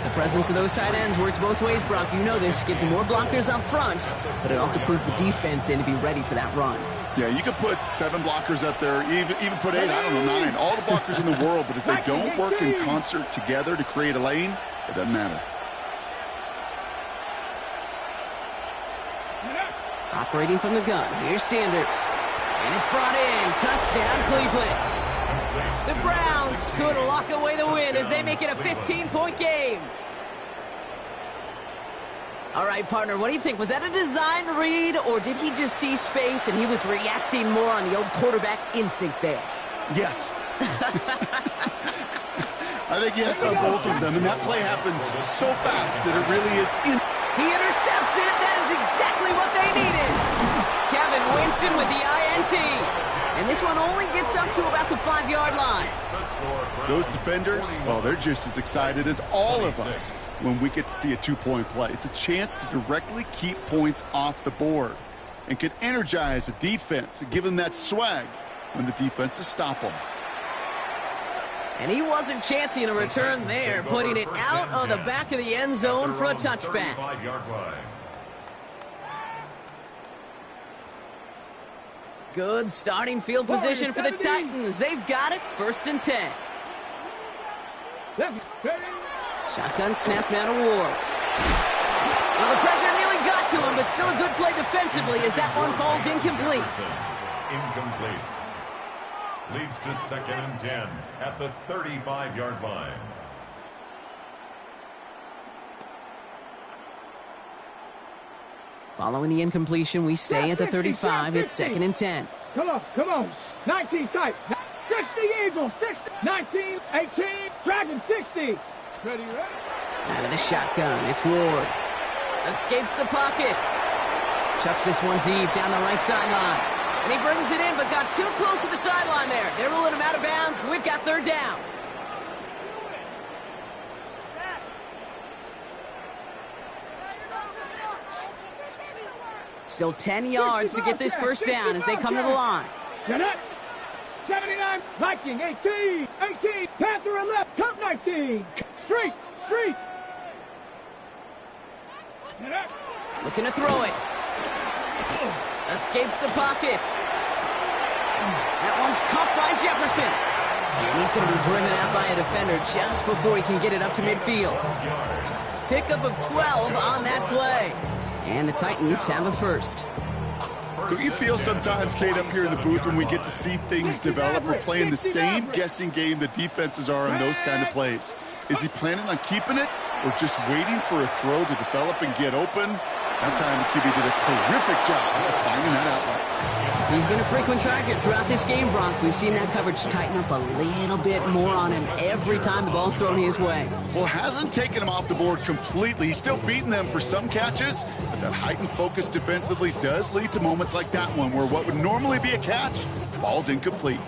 The presence of those tight ends works both ways, Brock. You know this. Gives them more blockers up front, but it also puts the defense in to be ready for that run. Yeah, you could put 7 blockers up there, even put 8, I don't know, 9. All the blockers in the world, but if they don't work in concert together to create a lane, it doesn't matter. Operating from the gun, here's Sanders. And it's brought in. Touchdown, Cleveland. The Browns could lock away the win as they make it a 15-point game. All right, partner, what do you think? Was that a design read, or did he just see space and he was reacting more on the old quarterback instinct there? Yes. I think yes on both of them, and that play happens so fast that it really is in. He intercepts it. That is exactly what they needed. Kevin Winston with the INT. And this one only gets up to about the 5-yard line. Those defenders, well, they're just as excited as all of us when we get to see a 2-point play. It's a chance to directly keep points off the board and can energize a defense and give them that swag when the defenses stop them. And he wasn't chancing a return there, putting it out of the back of the end zone for a touchback. 35-yard line. Good starting field position for the Titans. They've got it, 1st and 10. Shotgun snap now to Ward. Well, the pressure nearly got to him, but still a good play defensively as that one falls incomplete. Incomplete. Leads to 2nd and 10 at the 35-yard line. Following the incompletion, we stay at the 35. It's 2nd and 10. Come on. 19 tight. 60 Eagles. 60. 19, 18. Dragon 60. Ready. Out of the shotgun, it's Ward. Escapes the pocket. Chucks this one deep down the right sideline. And he brings it in, but got too close to the sideline there. They're ruling him out of bounds. We've got 3rd down. Still 10 yards to get this 1st down as they come to the line. 79, Viking, 18, Panther 11, Cup 19, Street. Looking to throw it. Escapes the pocket. That one's caught by Jefferson. And he's going to be driven out by a defender just before he can get it up to midfield. Pickup of 12 on that play. And the Titans have a 1st. Do you feel sometimes, Kate, up here in the booth when we get to see things develop? We're playing the same guessing game the defenses are on those kind of plays. Is he planning on keeping it or just waiting for a throw to develop and get open? That time, the QB did a terrific job of finding that outlet. He's been a frequent target throughout this game, Brock. We've seen that coverage tighten up a little bit more on him every time the ball's thrown his way. Well, hasn't taken him off the board completely. He's still beating them for some catches, but that heightened focus defensively does lead to moments like that one where what would normally be a catch falls incomplete.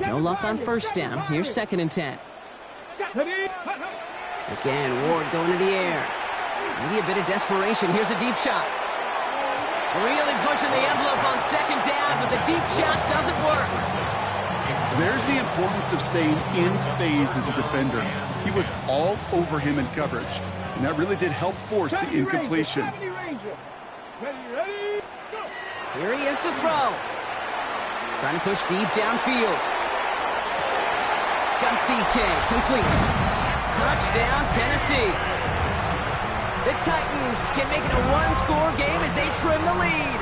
No luck on first down. Here's 2nd and 10. Again, Ward going to the air. Maybe a bit of desperation. Here's a deep shot. Really pushing the envelope on 2nd down, but the deep shot doesn't work. There's the importance of staying in phase as a defender. He was all over him in coverage, and that really did help force the incompletion. Here he is to throw. Trying to push deep downfield. Got TK, complete. Touchdown, Tennessee. The Titans can make it a one-score game as they trim the lead.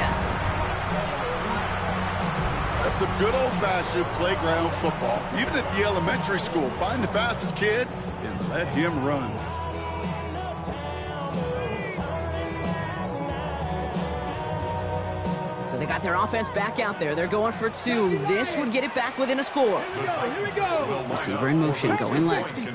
That's some good old-fashioned playground football. Even at the elementary school, find the fastest kid and let him run. So they got their offense back out there. They're going for 2. This would get it back within a score. Here we go. Receiver in motion, going left.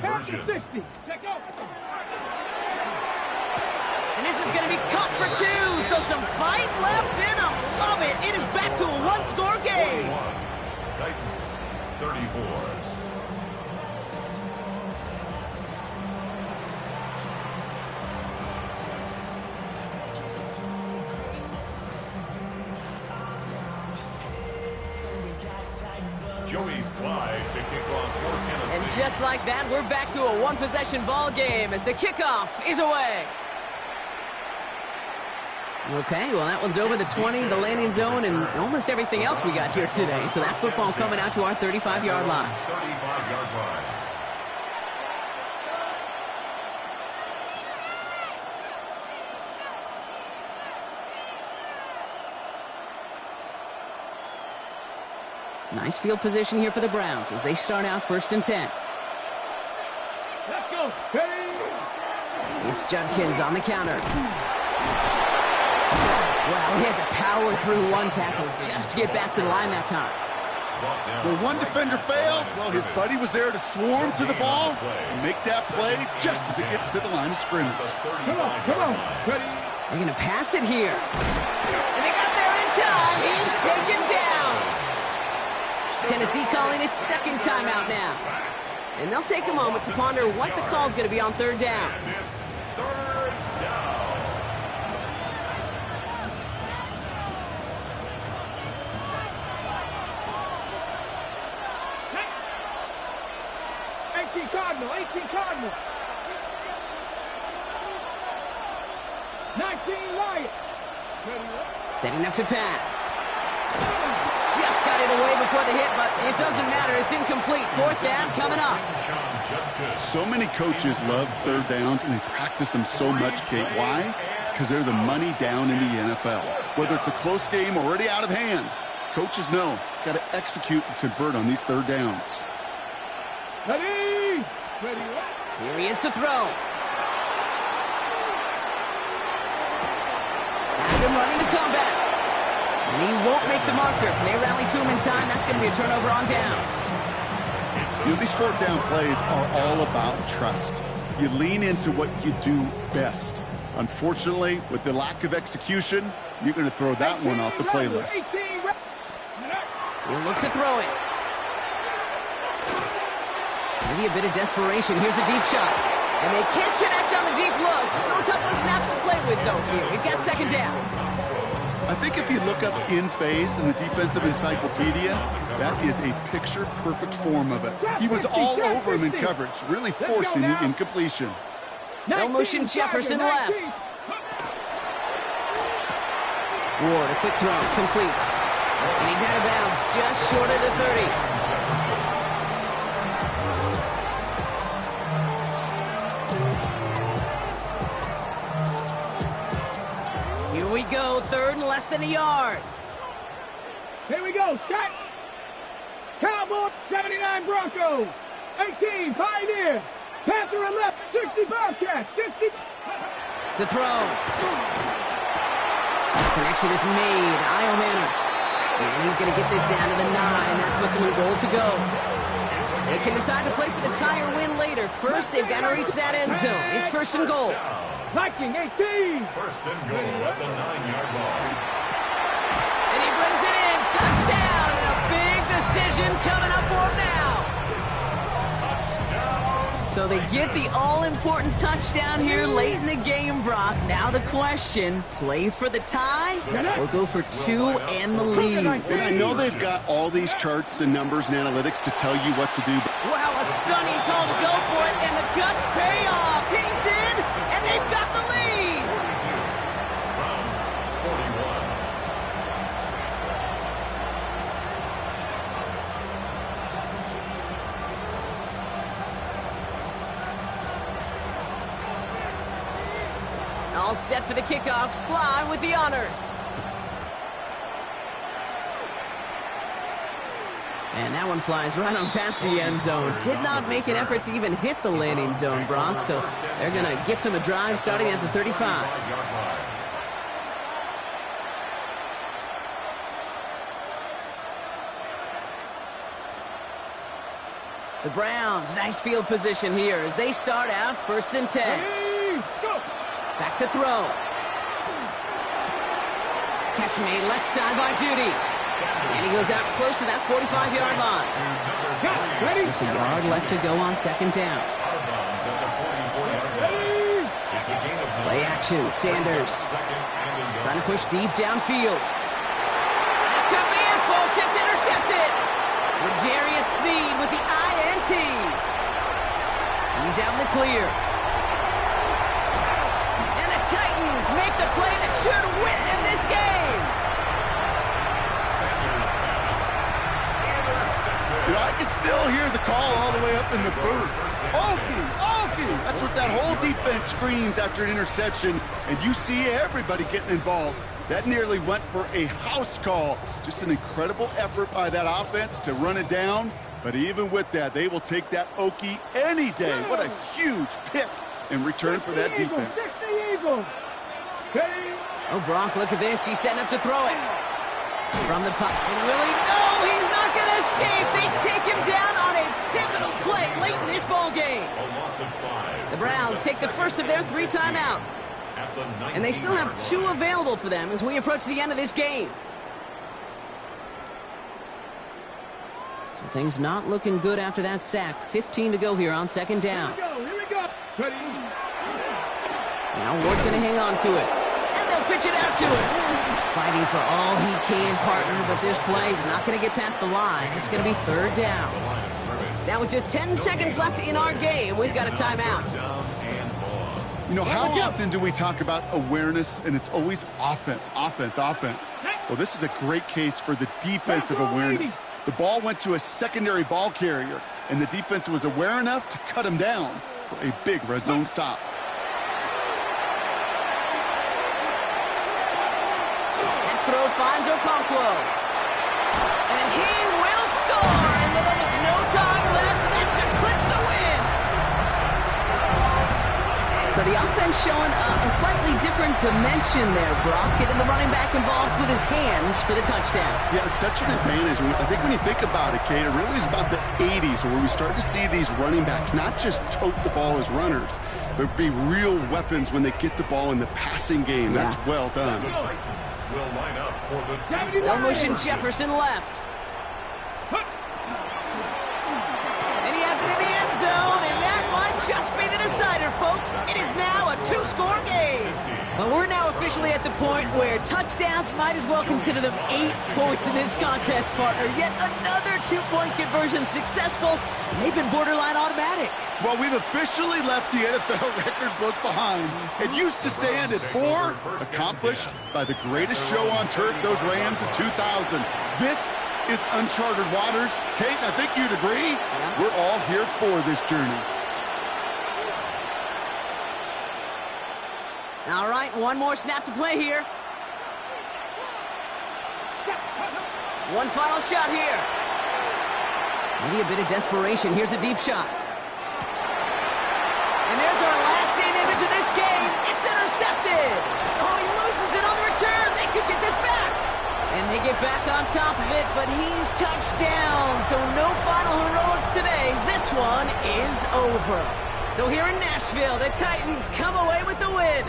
And this is going to be cut for 2, so some fight left in them. Love it. It is back to a one-score game. Titans 34. Joey Slye to kick off for Tennessee. And just like that, we're back to a one-possession ball game as the kickoff is away. Okay, well, that one's over the 20, the landing zone, and almost everything else we got here today. So that football coming out to our 35-yard line. 35-yard line. Nice field position here for the Browns as they start out 1st and 10. Let's go. It's Judkins on the counter. Well, he had to power through one tackle just to get back to the line that time. Where one defender failed, well, his buddy was there to swarm to the ball and make that play just as it gets to the line of scrimmage. Come on, come on. Ready? They're going to pass it here. And they got there in time. He's taken down. Tennessee calling its 2nd timeout now. And they'll take a moment to ponder what the call is going to be on 3rd down. It's 3rd down. 18 Cardinal, 18 Cardinal. 19 Lion. Setting up to pass. Just got it away before the hit, but it doesn't matter. It's incomplete. 4th down coming up. So many coaches love 3rd downs, and they practice them so much, Kate. Why? Because they're the money down in the NFL. Whether it's a close game already out of hand, coaches know got to execute and convert on these 3rd downs. Ready? Ready? Here he is to throw. Has him running the comeback. And he won't make the marker. They rally to him in time. That's going to be a turnover on downs. You know, these 4th down plays are all about trust. You lean into what you do best. Unfortunately, with the lack of execution, you're going to throw that one off the playlist. He'll look to throw it. Maybe a bit of desperation. Here's a deep shot. And they can't connect on the deep look. Still a couple of snaps to play with, though, here. We've got 2nd down. I think if you look up in phase in the defensive encyclopedia, that is a picture-perfect form of it. He was all over him in coverage, really forcing the incompletion. No motion, Jefferson left. Ward, a quick throw, complete. And he's out of bounds, just short of the 30. Here we go, 3rd and less than a yard. Here we go, set. Cowboy, 79 Broncos. 18 Pioneer. Panther 11, 60 Bobcat, 60. To throw. Connection is made. Io Manor. And he's going to get this down to the 9. That puts him in goal to go. They can decide to play for the tie or win later. First, they've got to reach that end zone. It's first and goal. Viking 18. First and goal at the 9-yard line. And he brings it in. Touchdown. And a big decision coming up for him now. So they get the all-important touchdown here late in the game, Brock. Now the question, play for the tie or go for 2 and the lead? And I know they've got all these charts and numbers and analytics to tell you what to do. Wow, a stunning call to go for it, and the guts pay off. He's in, and they've got the lead. Browns 41. All set for the kickoff. Sly with the honors. And that one flies right on past the end zone. Did not make an effort to even hit the landing zone, Brock. So they're going to gift him a drive starting at the 35. The Browns, nice field position here as they start out first and 10. Back to throw. Catch made left side by Judy. And he goes out close to that 45-yard line. Just a yard left to go on second down. Play action, Sanders. Trying to push deep downfield. Could be it, folks. It's intercepted. L'Jarius Sneed with the INT. He's out in the clear. And the Titans make the play that should win them this game. You know, I can still hear the call all the way up in the booth. Okie, Okie! That's what that whole defense screams after an interception, and you see everybody getting involved. That nearly went for a house call. Just an incredible effort by that offense to run it down, but even with that, they will take that Okie any day. What a huge pick in return for that defense. Oh, Brock, look at this. He's setting up to throw it. From the puck. And really, no, he's not going to escape. They take him down on a pivotal play late in this ball game. The Browns take the first of their 3 timeouts. And they still have 2 available for them as we approach the end of this game. So things not looking good after that sack. 15 to go here on second down. Here we go. Now Ward's going to hang on to it. And they'll pitch it out to him. Fighting for all he can, partner, but this play is not going to get past the line. It's going to be third down. Now with just 10 seconds left in our game, we've got a timeout. You know, how often do we talk about awareness, and it's always offense, offense, offense? Well, this is a great case for the defensive awareness. The ball went to a secondary ball carrier, and the defense was aware enough to cut him down for a big red zone stop. Throw finds Okonkwo. And he will score. And with almost no time left, that should clinch the win. So the offense showing a slightly different dimension there, Brock. Getting the running back involved with his hands for the touchdown. Yeah, it's such an advantage. I think when you think about it, Kate, it really is about the 80s where we start to see these running backs not just tote the ball as runners, but be real weapons when they get the ball in the passing game. Yeah. That's well done. Will line up for the no motion, Jefferson left. And he has it in the end zone, and that might just be the decider, folks. It is now a 2-score game. Well, we're now officially at the point where touchdowns might as well consider them 8 points in this contest, partner. Yet another 2-point conversion successful, and they've been borderline automatic. Well, we've officially left the NFL record book behind. It used to stand at 4, accomplished by the greatest show on turf, those Rams in 2000. This is uncharted waters. Kate, I think you'd agree. Yeah. We're all here for this journey. All right, one more snap to play here. One final shot here. Maybe a bit of desperation. Here's a deep shot. And there's our last-stand image of this game. It's intercepted. Oh, he loses it on the return. They could get this back. And they get back on top of it, but he's touched down. So no final heroics today. This one is over. So here in Nashville, the Titans come away with the win.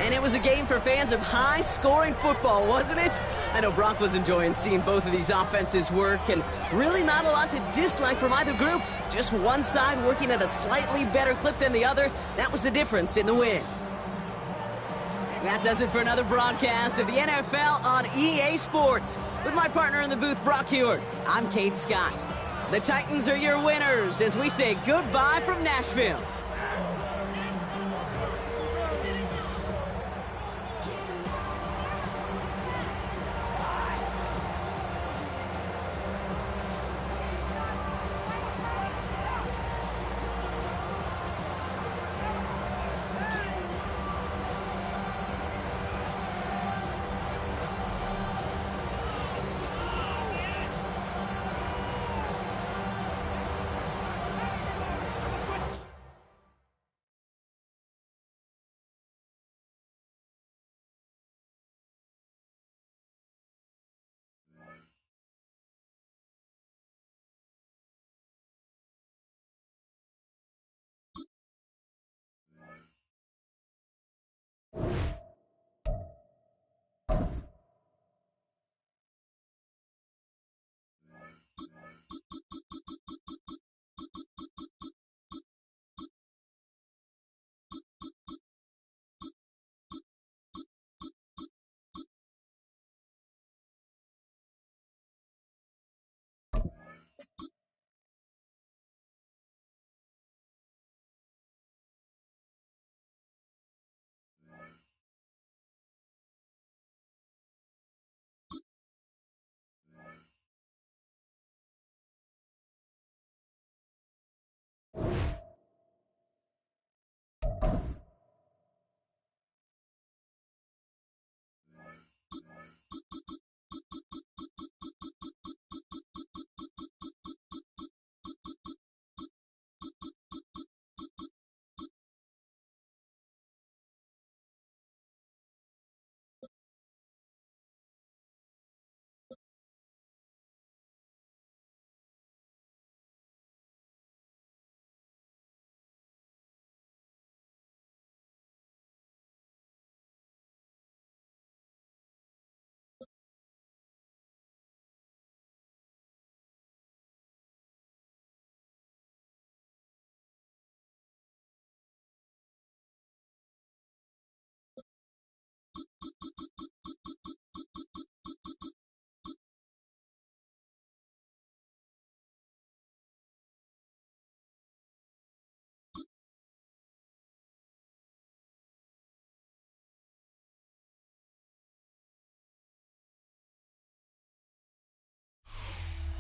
And it was a game for fans of high-scoring football, wasn't it? I know Brock was enjoying seeing both of these offenses work, and really not a lot to dislike from either group. Just one side working at a slightly better clip than the other. That was the difference in the win. That does it for another broadcast of the NFL on EA Sports. With my partner in the booth, Brock Huard, I'm Kate Scott. The Titans are your winners as we say goodbye from Nashville.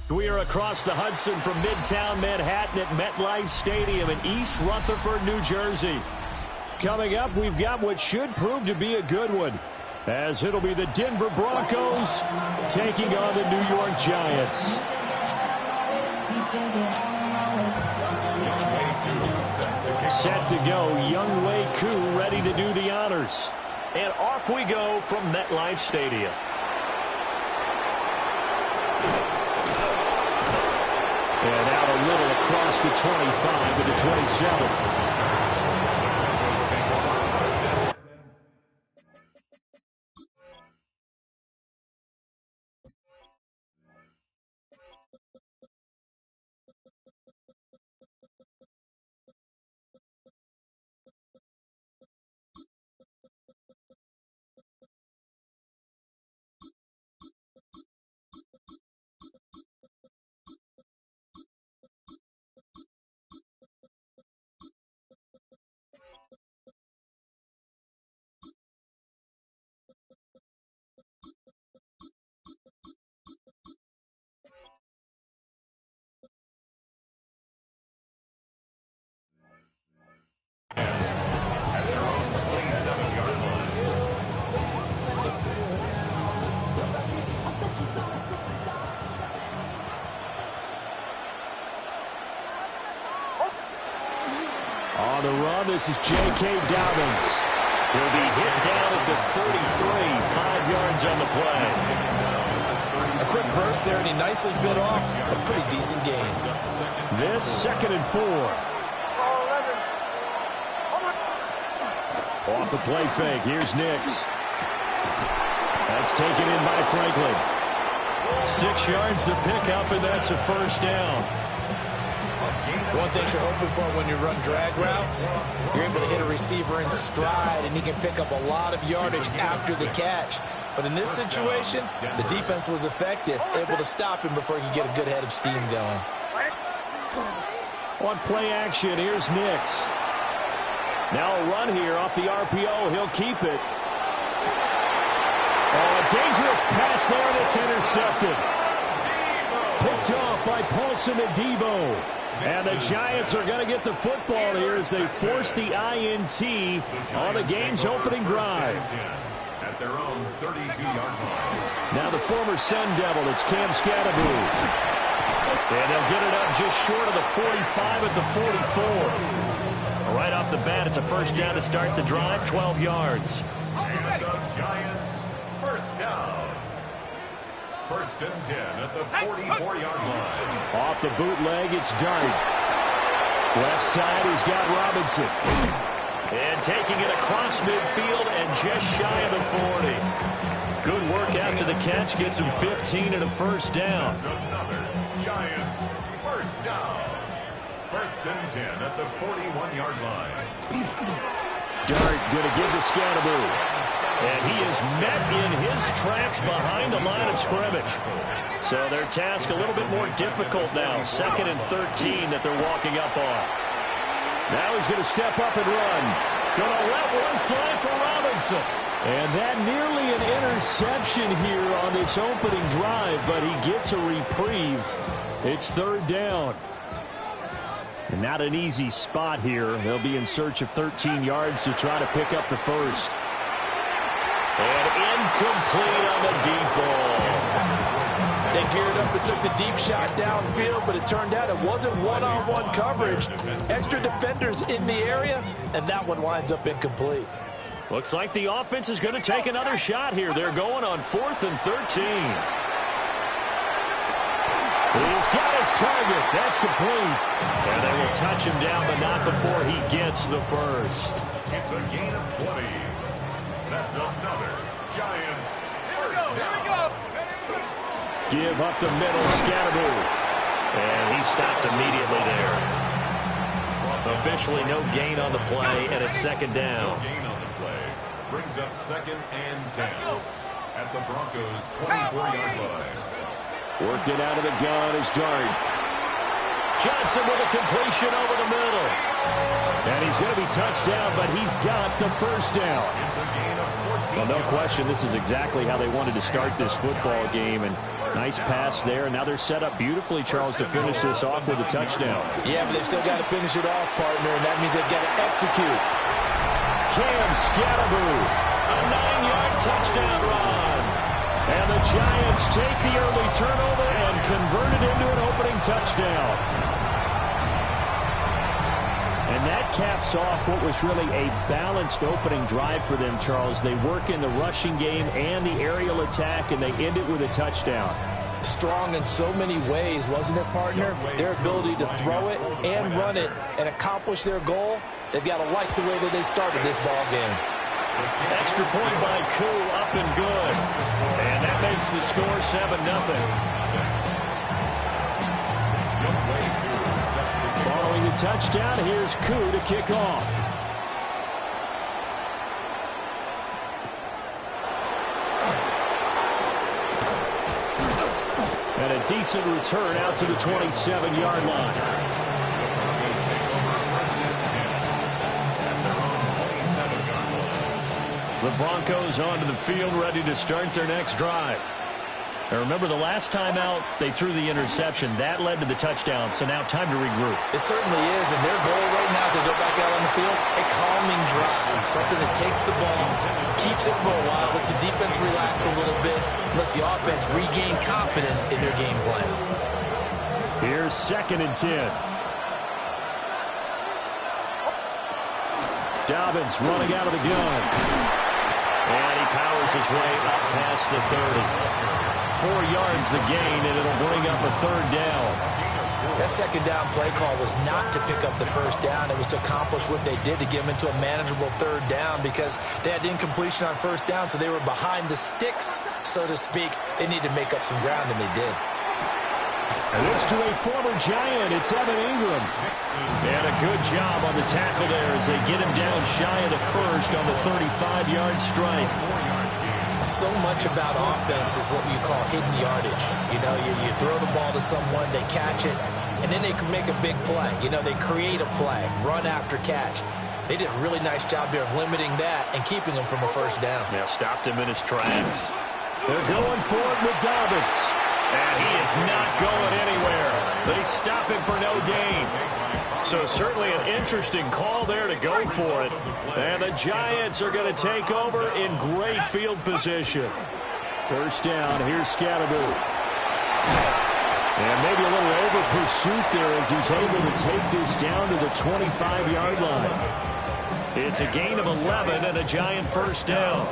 We are across the Hudson from Midtown Manhattan at MetLife Stadium in East Rutherford, New Jersey. Coming up, we've got what should prove to be a good one, as it'll be the Denver Broncos taking on the New York Giants. Set to go, Younghoe Koo ready to do the honors. And off we go from MetLife Stadium. And out a little across the 25 to the 27. On the run, this is J.K. Dobbins. He'll be hit down at the 33, 5 yards on the play. A quick burst there, and he nicely bit off a pretty decent gain. This 2nd and 4. Off the play fake, here's Nix. That's taken in by Franklin. 6 yards the pickup, and that's a first down. One thing you're hoping for when you run drag routes, you're able to hit a receiver in stride, and he can pick up a lot of yardage after the catch. But in this situation, the defense was effective, able to stop him before he could get a good head of steam going. On play action, here's Nix. Now a run here off the RPO. He'll keep it. Oh, a dangerous pass there, and it's intercepted. Picked off by Paulson Adebo. And the Giants are going to get the football here as they force the INT on the game's opening drive. At their own 32-yard line. Now the former Sun Devil, it's Cam Scatterby. And they'll get it up just short of the 45 at the 44. Right off the bat, it's a first down to start the drive, 12 yards. And the Giants, first down. 1st and 10 at the 44-yard line. Off the bootleg, it's Dart. Left side, he's got Robinson. And taking it across midfield and just shy of the 40. Good work after the catch, gets him 15 and a first down. That's another Giants, first down. 1st and 10 at the 41-yard line. Dart going to give to Scatterby. And he is met in his tracks behind the line of scrimmage. So their task a little bit more difficult now. 2nd and 13 that they're walking up on. Now he's going to step up and run. Going to let one fly for Robinson. And that nearly an interception here on this opening drive, but he gets a reprieve. It's 3rd down. And not an easy spot here. They'll be in search of 13 yards to try to pick up the first. And incomplete on the deep ball. They geared up and took the deep shot downfield, but it turned out it wasn't one-on-one coverage. Extra defenders in the area, and that one winds up incomplete. Looks like the offense is going to take another shot here. They're going on 4th and 13. He's got his target. That's complete. And they will touch him down, but not before he gets the first. It's a gain of 20. That's another Giants first down. Give up the middle, Scatterby. And he stopped immediately there. Officially no gain on the play, and it's 2nd down. No gain on the play. Brings up 2nd and 10 at the Broncos' 24-yard line. Working out of the gun is Dart. Johnson with a completion over the middle. And he's going to be touched down, but he's got the first down. It's a gain of 14. Well, no question, this is exactly how they wanted to start this football game. And nice pass there. And now they're set up beautifully, Charles, to finish this off with a touchdown. Yeah, but they've still got to finish it off, partner, and that means they've got to execute. Cam Scatterby, a 9-yard touchdown run. And the Giants take the early turnover and convert it into an opening touchdown. And that caps off what was really a balanced opening drive for them, Charles. They work in the rushing game and the aerial attack, and they end it with a touchdown. Strong in so many ways, wasn't it, partner? Their ability to throw it and run it and accomplish their goal, they've got to like the way that they started this ball game. Extra point by Koo, up and good. And that makes the score 7-0. Following the touchdown, here's Koo to kick off. And a decent return out to the 27-yard line. The Broncos onto the field, ready to start their next drive. Now remember, the last time out, they threw the interception. That led to the touchdown, so now time to regroup. It certainly is, and their goal right now as they go back out on the field, a calming drive, something that takes the ball, keeps it for a while, lets the defense relax a little bit, lets the offense regain confidence in their game plan. Here's 2nd and 10. Dobbins running out of the gun. And he powers his way up past the 30. 4 yards the gain, and it'll bring up a 3rd down. That second down play call was not to pick up the first down. It was to accomplish what they did to get them into a manageable 3rd down because they had incompletion on first down, so they were behind the sticks, so to speak. They needed to make up some ground, and they did. And this to a former Giant. It's Evan Ingram. And a good job on the tackle there as they get him down shy of the first on the 35-yard strike. So much about offense is what you call hidden yardage. You know, you throw the ball to someone, they catch it, and then they can make a big play. You know, they create a play, run after catch. They did a really nice job there of limiting that and keeping him from a first down. Yeah, stopped him in his tracks. They're going for it with Dobbins. And he is not going anywhere. They stop him for no gain. So certainly an interesting call there to go for it. And the Giants are going to take over in great field position. First down, here's Scatterby. And maybe a little over pursuit there as he's able to take this down to the 25-yard line. It's a gain of 11 and a Giant first down.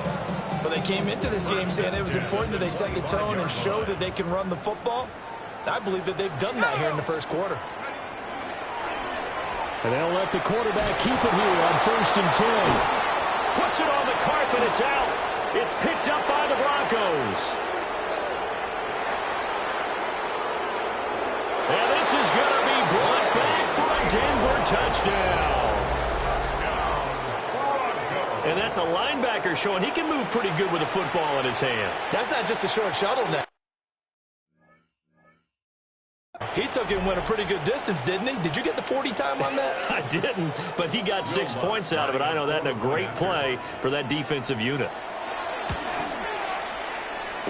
But they came into this game saying it was important that they set the tone and show that they can run the football. I believe that they've done that here in the first quarter. And they'll let the quarterback keep it here on 1st and 10. Puts it on the carpet. It's out. It's picked up by the Broncos. And this is going to be brought back for a Denver touchdown. And that's a linebacker showing he can move pretty good with a football in his hand. That's not just a short shuttle now. He took it and went a pretty good distance, didn't he? Did you get the 40 time on that? I didn't, but he got 6 points out of it. I know that in a great play for that defensive unit.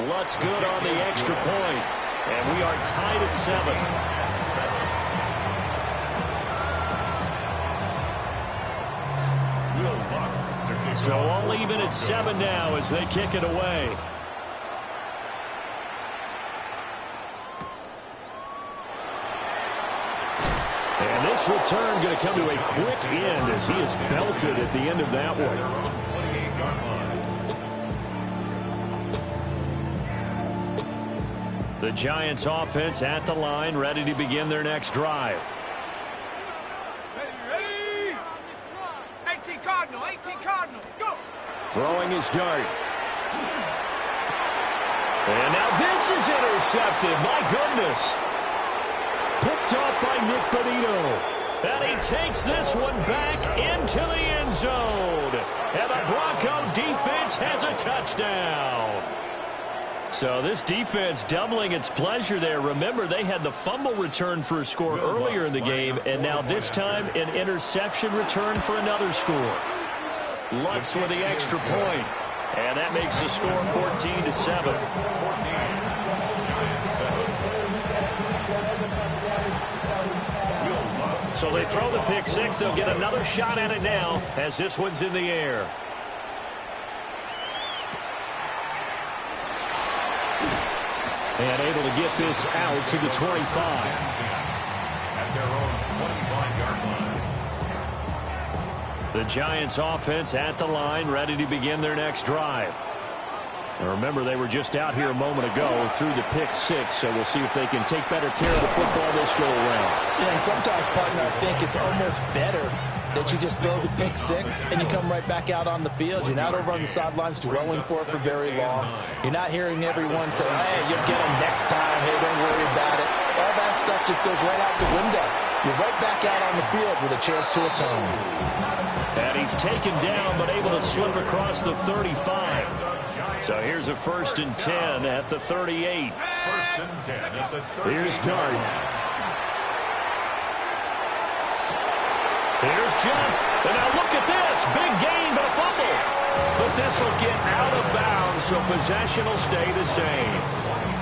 Lutz good on the extra point. And we are tied at 7. So all even at 7 now as they kick it away. And this return going to come to a quick end as he is belted at the end of that one. The Giants offense at the line, ready to begin their next drive. 18 Cardinal, go! Throwing his dart. And now this is intercepted. My goodness. Picked off by Nick Bonito. And he takes this one back into the end zone. And the Bronco defense has a touchdown. So this defense doubling its pleasure there. Remember, they had the fumble return for a score earlier in the game, and now this time an interception return for another score. Lutz with the extra point, and that makes the score 14-7. So they throw the pick six. They'll get another shot at it now as this one's in the air. And able to get this out to the 25. At their own 25-yard line. The Giants offense at the line, ready to begin their next drive. And remember, they were just out here a moment ago through the pick six, so we'll see if they can take better care of the football this go around. Yeah, and sometimes, partner, I think it's almost better that you just throw the pick six and you come right back out on the field. You're not over on the sidelines dwelling for it for very long. You're not hearing everyone say, hey, you'll get them next time. Hey, don't worry about it. All that stuff just goes right out the window. You're right back out on the field with a chance to atone. And he's taken down but able to slip across the 35. So here's a 1st and 10 at the 38. 1st and 10 at the 38. Here's Dart. Here's Johnson. And now look at this. Big gain, but a fumble. But this will get out of bounds, so possession will stay the same.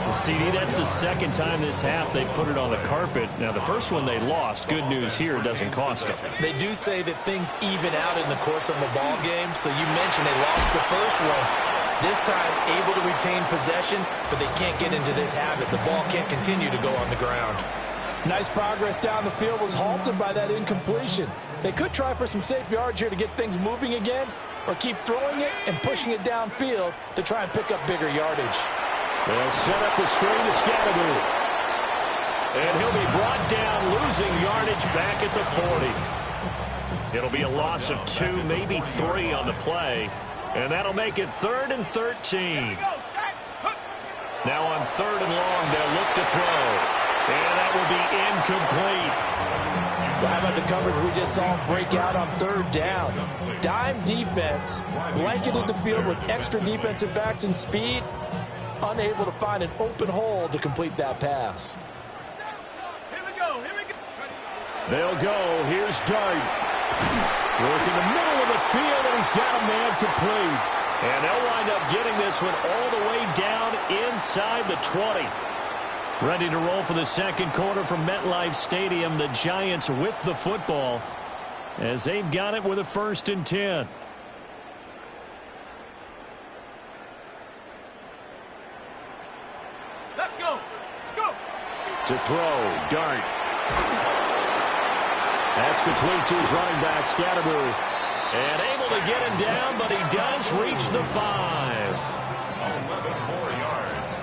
Well, CD, that's the second time this half they've put it on the carpet. Now, the first one they lost. Good news here, it doesn't cost them. They do say that things even out in the course of a ball game. So you mentioned they lost the first one. This time, able to retain possession, but they can't get into this habit. The ball can't continue to go on the ground. Nice progress down the field was halted by that incompletion. They could try for some safe yards here to get things moving again, or keep throwing it and pushing it downfield to try and pick up bigger yardage. They'll set up the screen to Scatteroo. And he'll be brought down, losing yardage back at the 40. It'll be a loss of 2, maybe 3 on the play. And that'll make it 3rd and 13. Now on 3rd and long, they'll look to throw. And that will be incomplete. Well, how about the coverage we just saw him break out on 3rd down? Dime defense, blanketed the field with extra defensive backs and speed, unable to find an open hole to complete that pass. They'll go. Here's Dart. Work in the middle of the field, and he's got a man complete. And they'll wind up getting this one all the way down inside the 20. Ready to roll for the second quarter from MetLife Stadium. The Giants with the football as they've got it with a 1st and 10. Let's go. Let's go. To throw, Dart. That's complete to his running back, Scatteroo. And able to get him down, but he does reach the 5. 11 more yards.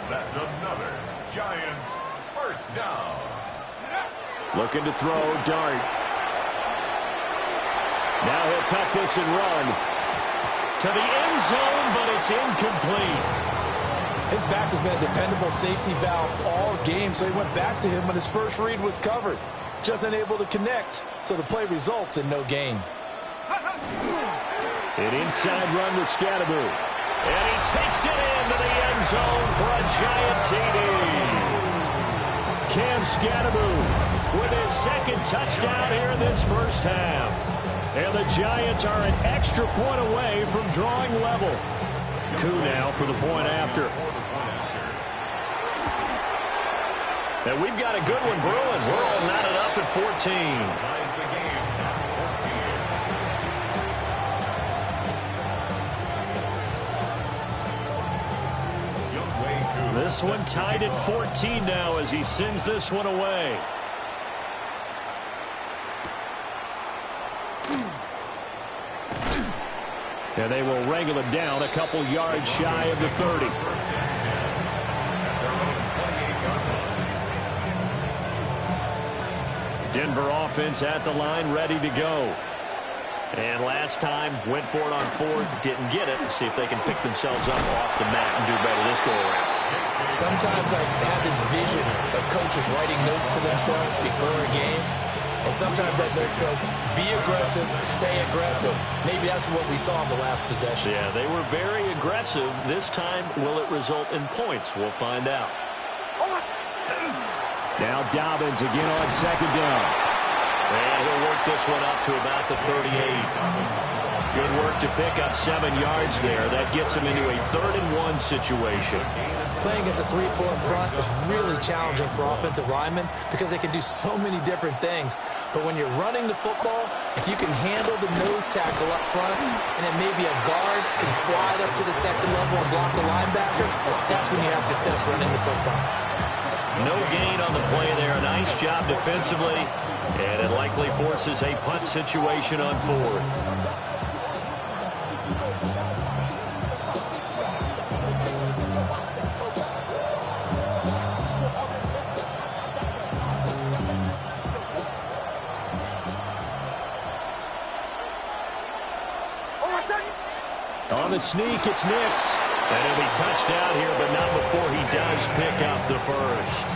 That's another Giants first down. Looking to throw, Dart. Now he'll tuck this and run to the end zone, but it's incomplete. His back has been a dependable safety valve all game, so he went back to him when his first read was covered. Just unable to connect, so the play results in no gain. An inside run with Scatteroo. And he takes it into the end zone for a Giant TD. Cam Scatteroo with his 2nd touchdown here in this first half. And the Giants are an extra point away from drawing level. Koo now for the point after. And we've got a good one brewing. We're all knotted up at 14. This one tied at 14 now as he sends this one away. And they will wrangle him down a couple yards shy of the 30. Denver offense at the line, ready to go. And last time, went for it on 4th, didn't get it. See if they can pick themselves up off the mat and do better this go-around. Sometimes I have this vision of coaches writing notes to themselves before a game. And sometimes that note says, be aggressive, stay aggressive. Maybe that's what we saw in the last possession. Yeah, they were very aggressive. This time, will it result in points? We'll find out. Now Dobbins again on 2nd down. And he'll work this one up to about the 38. Good work to pick up 7 yards there. That gets him into a 3rd and 1 situation. Playing against a 3-4 front is really challenging for offensive linemen because they can do so many different things. But when you're running the football, if you can handle the nose tackle up front, and then maybe a guard can slide up to the 2nd level and block a linebacker, that's when you have success running the football. No gain on the play there. Nice job defensively. And it likely forces a punt situation on 4th. On the sneak, it's Nix. And he'll be touched out here, but not before he does pick up the 1st.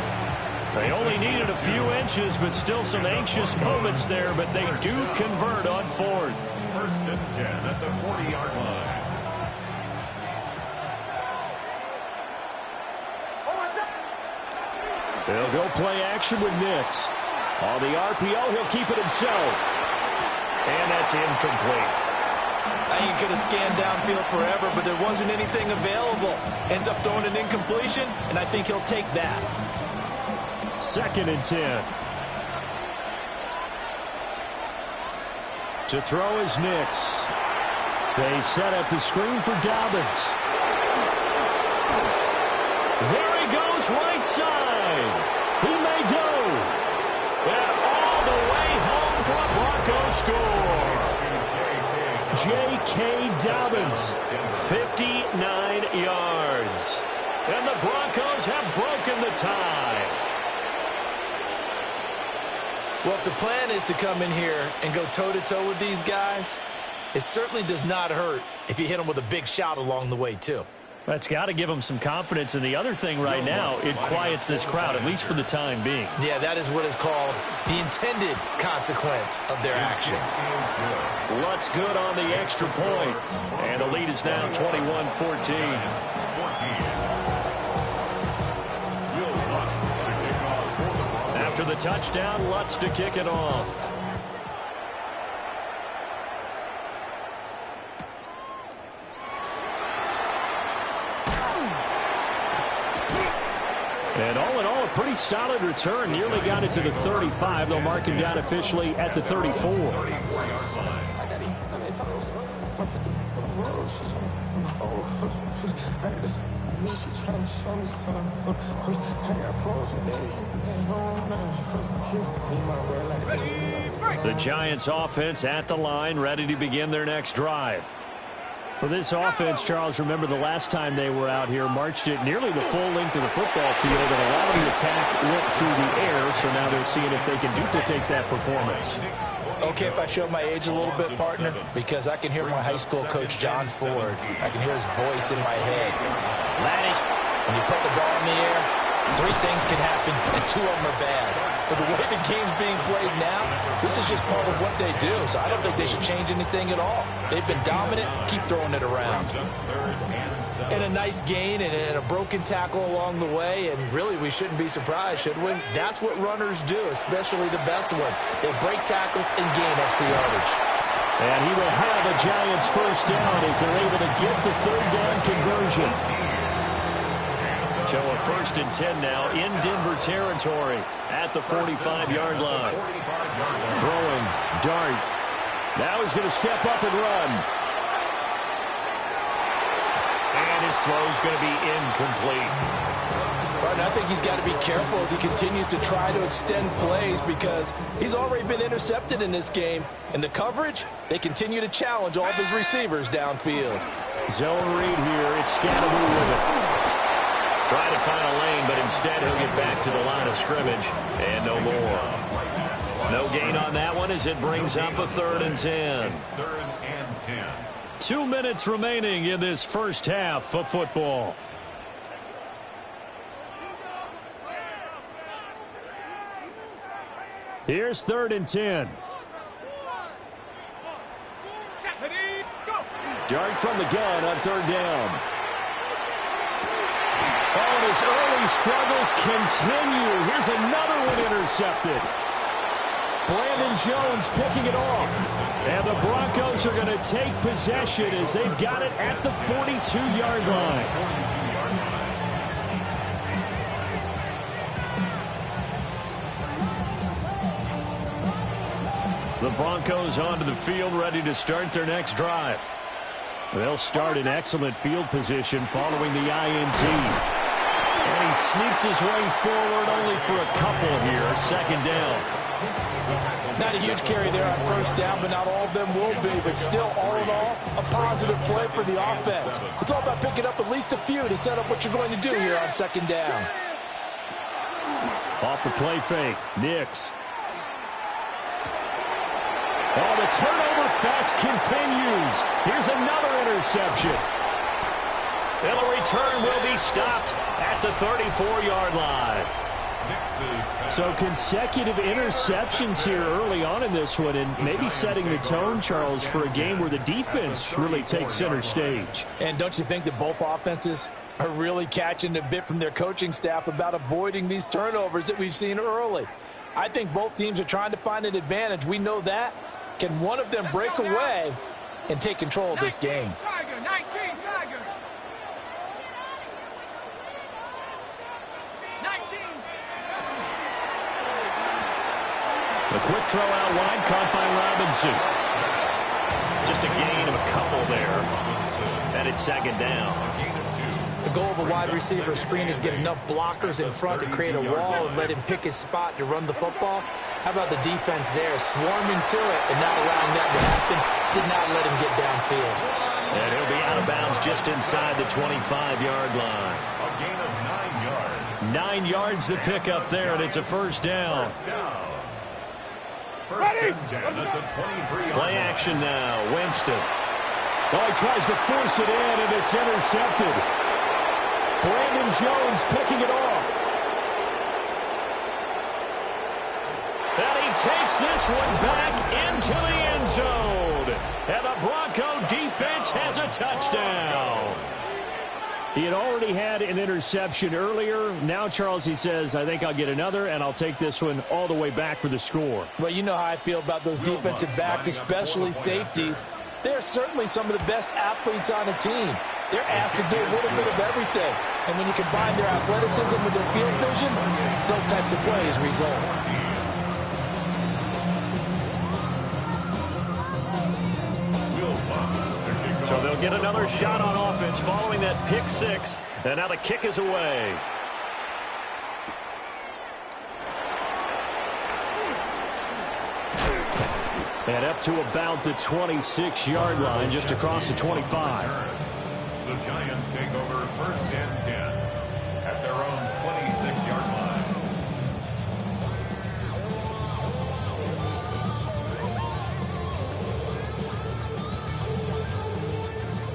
They only needed a few inches, but still some anxious moments there, but they do convert on 4th. 1st and 10 at the 40-yard line. They'll go play action with Nix. On the RPO, he'll keep it himself. And that's incomplete. I think he could have scanned downfield forever, but there wasn't anything available. Ends up throwing an incompletion, and I think he'll take that. 2nd and 10. To throw is Nix. They set up the screen for Dobbins. There he goes right side. He may go. score. J.K. Dobbins, 59 yards. And the Broncos have broken the tie. Well, if the plan is to come in here and go toe-to-toe with these guys, it certainly does not hurt if you hit them with a big shot along the way, too. That's got to give them some confidence. And the other thing right now, it quiets this crowd, at least for the time being. Yeah, that is what is called the intended consequence of their actions. Lutz good on the extra point. And the lead is now 21-14. After the touchdown, Lutz to kick it off. And all in all, a pretty solid return. Nearly got it to the 35. They'll mark him down officially at the 34. The Giants offense at the line, ready to begin their next drive. For this offense, Charles, remember the last time they were out here, marched it nearly the full length of the football field, and a lot of the attack went through the air, so now they're seeing if they can duplicate that performance. Okay, if I show my age a little bit, partner, because I can hear my high school coach, John Ford. I can hear his voice in my head. Laddie, when you put the ball in the air, 3 things can happen, and 2 of them are bad. But the way the game's being played now, this is just part of what they do. So I don't think they should change anything at all. They've been dominant. Keep throwing it around. And a nice gain and a broken tackle along the way. And really, we shouldn't be surprised, should we? That's what runners do, especially the best ones. They break tackles and gain extra yardage. And he will have a Giants first down as they're able to get the 3rd down conversion. So a 1st and 10 now in Denver territory at the 45-yard line. Throwing, Dart. Now he's going to step up and run. And his throw is going to be incomplete. But I think he's got to be careful as he continues to try to extend plays because he's already been intercepted in this game. And the coverage, they continue to challenge all of his receivers downfield. Zone read here. It's Scatterby with it. Trying to find a lane, but instead he'll get back to the line of scrimmage. And no more. No gain on that one as it brings up a 3rd and 10. 3rd and 10. 2 minutes remaining in this first half of football. Here's 3rd and 10. Dart from the gun on 3rd down. Oh, and his early struggles continue. Here's another one intercepted. Brandon Jones picking it off. And the Broncos are going to take possession as they've got it at the 42-yard line. The Broncos onto the field, ready to start their next drive. They'll start in excellent field position following the INT. And he sneaks his way forward only for a couple here. 2nd down. Not a huge carry there on 1st down, but not all of them will be. But still, all in all, a positive play for the offense. It's all about picking up at least a few to set up what you're going to do here on 2nd down. Off the play fake, Nix. Oh, the turnover fest continues. Here's another interception. And the return will be stopped at the 34-yard line. So consecutive interceptions here early on in this one, and maybe setting the tone, Charles, for a game where the defense really takes center stage. And don't you think that both offenses are really catching a bit from their coaching staff about avoiding these turnovers that we've seen early? I think both teams are trying to find an advantage. We know that. Can one of them break away and take control of this game? Tiger, 19, Tiger. 19. A quick throw out wide, caught by Robinson. Just a gain of a couple there. And it's 2nd down. The goal of a wide receiver screen is get enough blockers in front to create a wall and let him pick his spot to run the football. How about the defense there, swarming to it and not allowing that to happen? Did not let him get downfield. And he'll be out of bounds just inside the 25-yard line. A gain of 9 yards. 9 yards to pick up there, and it's a first down. First down. First and 10 at the 23-yard Play line. action now. Winston. Oh, he tries to force it in, and it's intercepted. Brandon Jones picking it off. And he takes this one back into the end zone. And the Bronco defense has a touchdown. He had already had an interception earlier. Now, Charles, he says, I think I'll get another, and I'll take this one all the way back for the score. Well, you know how I feel about those defensive backs, especially safeties. They're certainly some of the best athletes on the team. They're asked to do a little bit of everything. And when you combine their athleticism with their field vision, those types of plays result. So they'll get another shot on offense following that pick six. And now the kick is away. And up to about the 26-yard line, just across the 25. The Giants take over first and 10 at their own 26-yard line.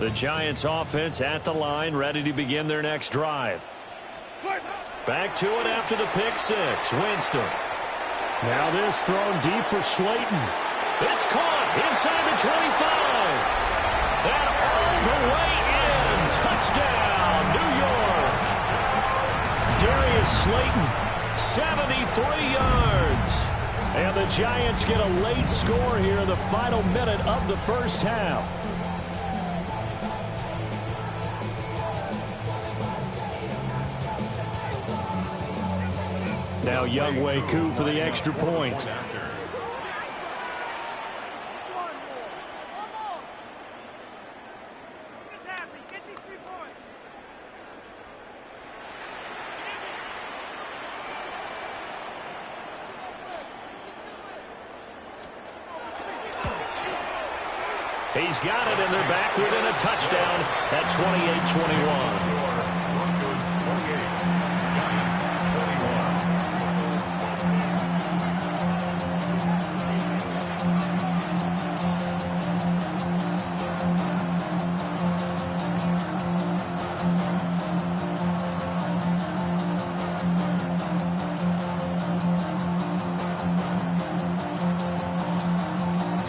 The Giants offense at the line, ready to begin their next drive. Back to it after the pick six. Winston. Now this thrown deep for Slayton. It's caught inside the 25. And all the way in. Touchdown, New York. Darius Slayton, 73 yards. And the Giants get a late score here in the final minute of the first half. Now Younghoe Koo for the extra point. He's got it, and they're back within a touchdown at 28-21. Broncos 28, Giants 21.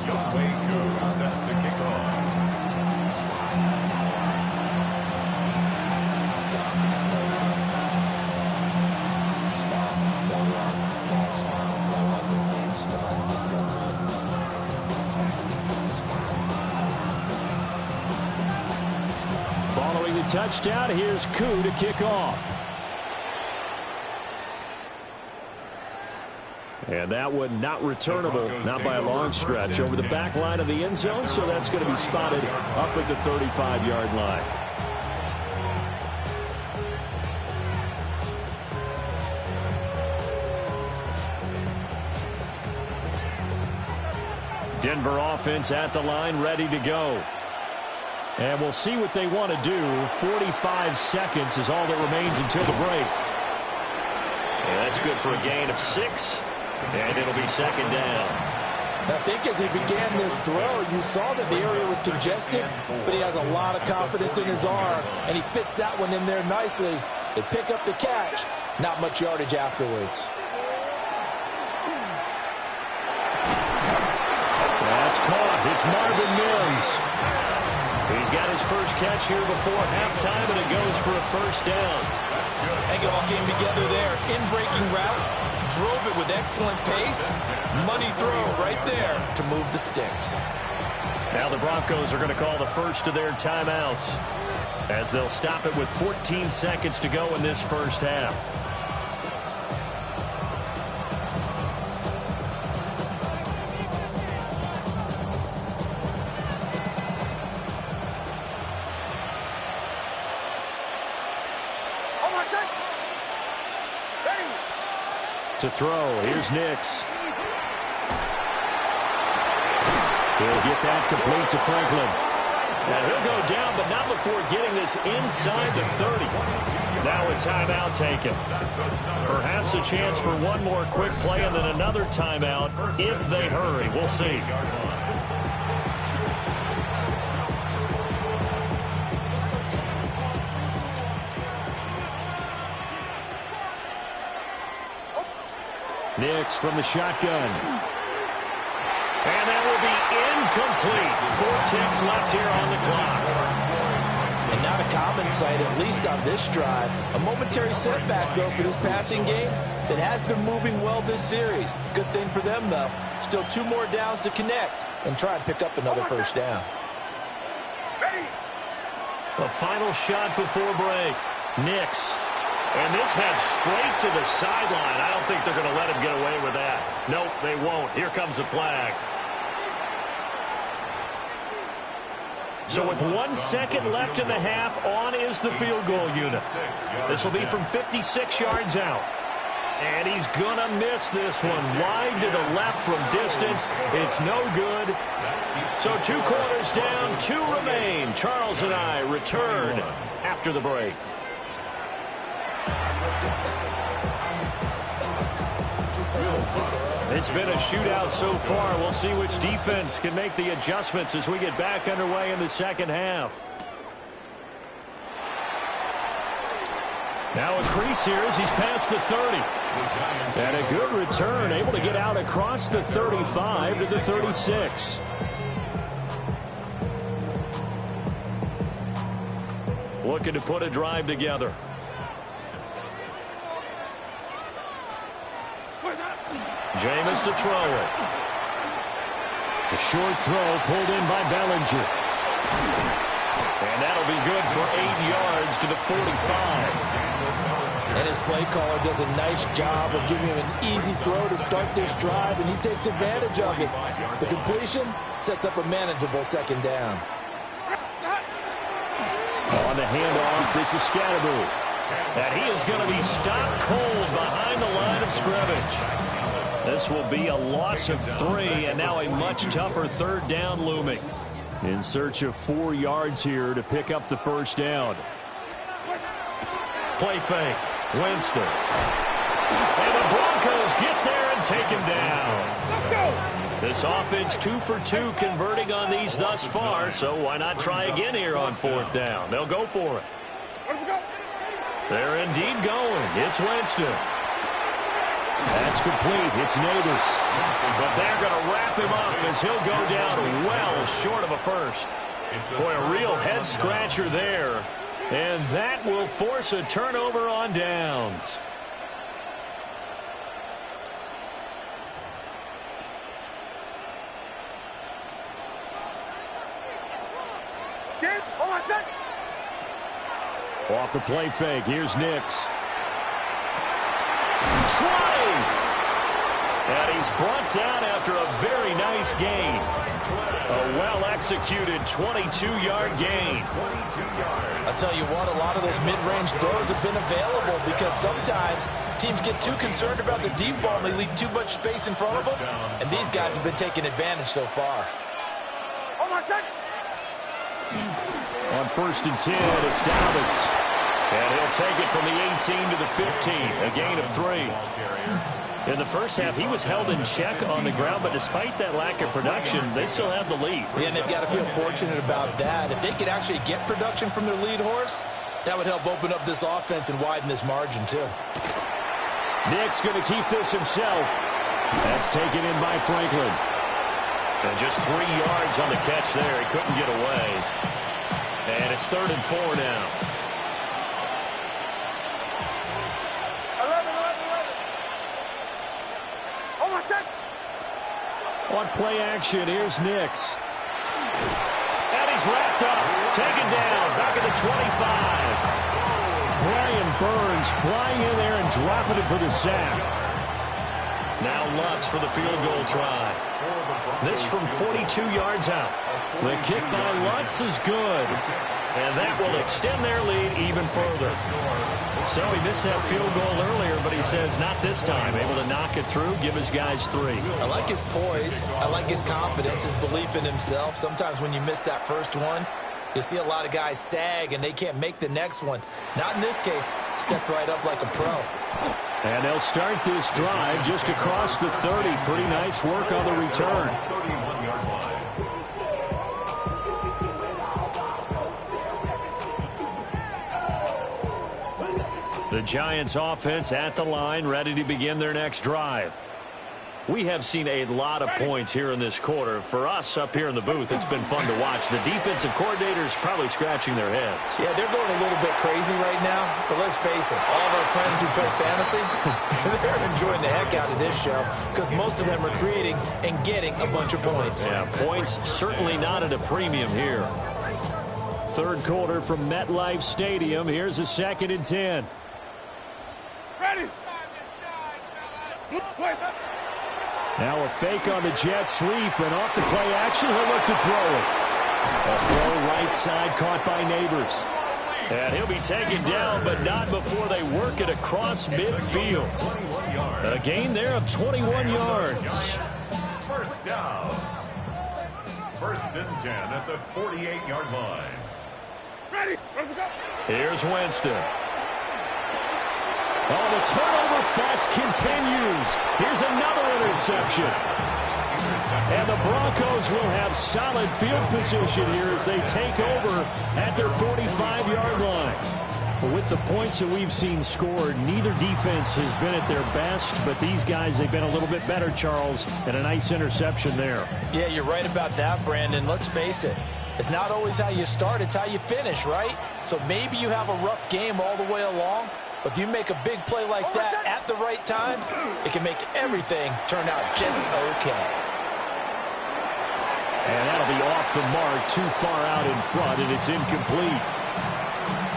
Younghoe Koo set to kick off. Following the touchdown, here's Koo to kick off. And that one not returnable, not by a long stretch, over the back line of the end zone, so that's going to be spotted up at the 35-yard line. Denver offense at the line, ready to go. And we'll see what they want to do. 45 seconds is all that remains until the break. And that's good for a gain of 6. And it'll be second down. I think as he began this throw, you saw that the area was congested, but he has a lot of confidence in his arm, and he fits that one in there nicely. They pick up the catch, not much yardage afterwards. That's caught. It's Marvin Mims. He's got his first catch here before halftime, and it goes for a first down. I think it all came together there. In-breaking route. Drove it with excellent pace. Money throw right there to move the sticks. Now the Broncos are going to call the first of their timeouts as they'll stop it with 14 seconds to go in this first half. To throw. Here's Nix. He'll get that complete to Franklin. And he'll go down, but not before getting this inside the 30. Now a timeout taken. Perhaps a chance for one more quick play and then another timeout if they hurry. We'll see. Nix from the shotgun. And that will be incomplete. 4 ticks left here on the clock. And not a common sight, at least on this drive. A momentary setback, though, for this passing game that has been moving well this series. Good thing for them, though. Still 2 more downs to connect and try and pick up another first down. The final shot before break. Nix. And this heads straight to the sideline. I don't think they're going to let him get away with that. Nope, they won't. Here comes the flag. So with 1 second left in the half, on is the field goal unit. This will be from 56 yards out. And he's going to miss this one. Wide to the left from distance. It's no good. So 2 quarters down, 2 remain. Charles and I return after the break. It's been a shootout so far. We'll see which defense can make the adjustments as we get back underway in the second half. Now a crease here as he's past the 30. And a good return, able to get out across the 35 to the 36. Looking to put a drive together. Jameis to throw it. A short throw pulled in by Bellinger. And that'll be good for 8 yards to the 45. And his play caller does a nice job of giving him an easy throw to start this drive, and he takes advantage of it. The completion sets up a manageable second down. On the handoff, this is Scatterby. And he is going to be stopped cold behind the line of scrimmage. This will be a loss of 3, and now a much tougher third down looming. In search of 4 yards here to pick up the first down. Play fake. Winston. And the Broncos get there and take him down. Let's go. This offense 2 for 2 converting on these thus far, so why not try again here on 4th down? They'll go for it. They're indeed going. It's Winston. That's complete. It's Neighbors. But they're going to wrap him up as he'll go down well short of a first. Boy, a real head-scratcher there. And that will force a turnover on downs. Off the play fake. Here's Nix. Try! And he's brought down after a very nice gain. A well-executed 22-yard gain. I'll tell you what, a lot of those mid-range throws have been available because sometimes teams get too concerned about the deep ball and they leave too much space in front of them. And these guys have been taking advantage so far. On 1st and 10, it's Dobbins. And he'll take it from the 18 to the 15, a gain of 3. In the first half, he was held in check on the ground, but despite that lack of production, they still have the lead. Yeah, and they've got to feel fortunate about that. If they could actually get production from their lead horse, that would help open up this offense and widen this margin, too. Nick's going to keep this himself. That's taken in by Franklin. And just 3 yards on the catch there. He couldn't get away. And it's 3rd and 4 now. On play action, here's Nix. And he's wrapped up, taken down, back at the 25. Brian Burns flying in there and dropping it for the sack. Now Lutz for the field goal try. This from 42 yards out. The kick by Lutz is good. And that will extend their lead even further. So he missed that field goal earlier, but he says not this time. Able to knock it through, give his guys 3. I like his poise. I like his confidence, his belief in himself. Sometimes when you miss that first one, you'll see a lot of guys sag and they can't make the next one. Not in this case. Stepped right up like a pro. And they'll start this drive just across the 30. Pretty nice work on the return. 31-yard line. The Giants offense at the line, ready to begin their next drive. We have seen a lot of points here in this quarter. For us up here in the booth, it's been fun to watch. The defensive coordinators probably scratching their heads. Yeah, they're going a little bit crazy right now. But let's face it, all of our friends who play fantasy, they're enjoying the heck out of this show because most of them are creating and getting a bunch of points. Yeah, points certainly not at a premium here. Third quarter from MetLife Stadium. Here's a 2nd and 10. Ready. Now a fake on the jet sweep, and off the play action, he'll look to throw it. A throw right side caught by Neighbors. And he'll be taken down, but not before they work it across midfield. A gain there of 21 yards. First down. 1st and 10 at the 48-yard line. Ready. Here's Winston. Oh, the turnover fest continues. Here's another interception. And the Broncos will have solid field position here as they take over at their 45-yard line. Well, with the points that we've seen scored, neither defense has been at their best, but these guys, they've been a little bit better, Charles, and a nice interception there. Yeah, you're right about that, Brandon. Let's face it. It's not always how you start, it's how you finish, right? So maybe you have a rough game all the way along, but if you make a big play like that at the right time, it can make everything turn out just okay. And that'll be off the mark, too far out in front, and it's incomplete.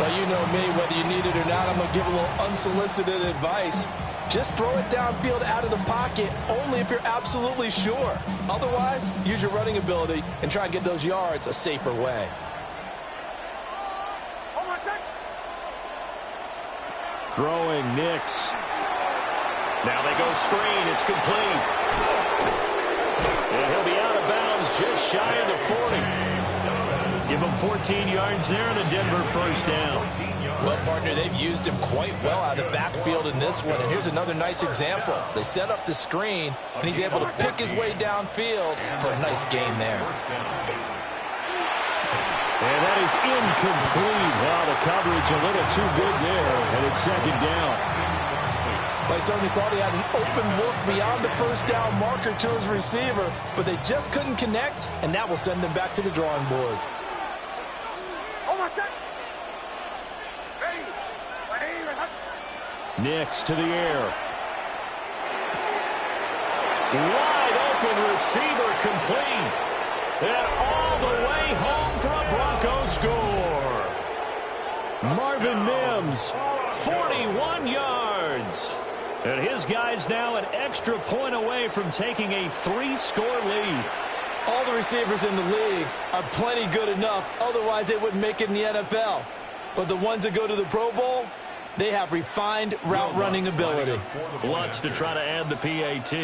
Well, you know me, whether you need it or not, I'm going to give a little unsolicited advice. Just throw it downfield out of the pocket only if you're absolutely sure. Otherwise, use your running ability and try and get those yards a safer way. Throwing Nix. Now they go screen. It's complete. And he'll be out of bounds just shy of the 40. Give him 14 yards there and a Denver first down. Well, partner, they've used him quite well out of the backfield in this one. And here's another nice example. They set up the screen, and he's able to pick his way downfield for a nice gain there. And that is incomplete. Well, the coverage a little too good there, and it's 2nd down. I certainly thought he had an open look beyond the first down marker to his receiver, but they just couldn't connect, and that will send them back to the drawing board. Nix to the air. Wide open receiver complete. And all the way home for a Broncos score. Marvin Mims, 41 yards. And his guys now an extra point away from taking a 3-score lead. All the receivers in the league are plenty good enough. Otherwise, they wouldn't make it in the NFL. But the ones that go to the Pro Bowl, they have refined route running ability. Lutz to try to add the PAT.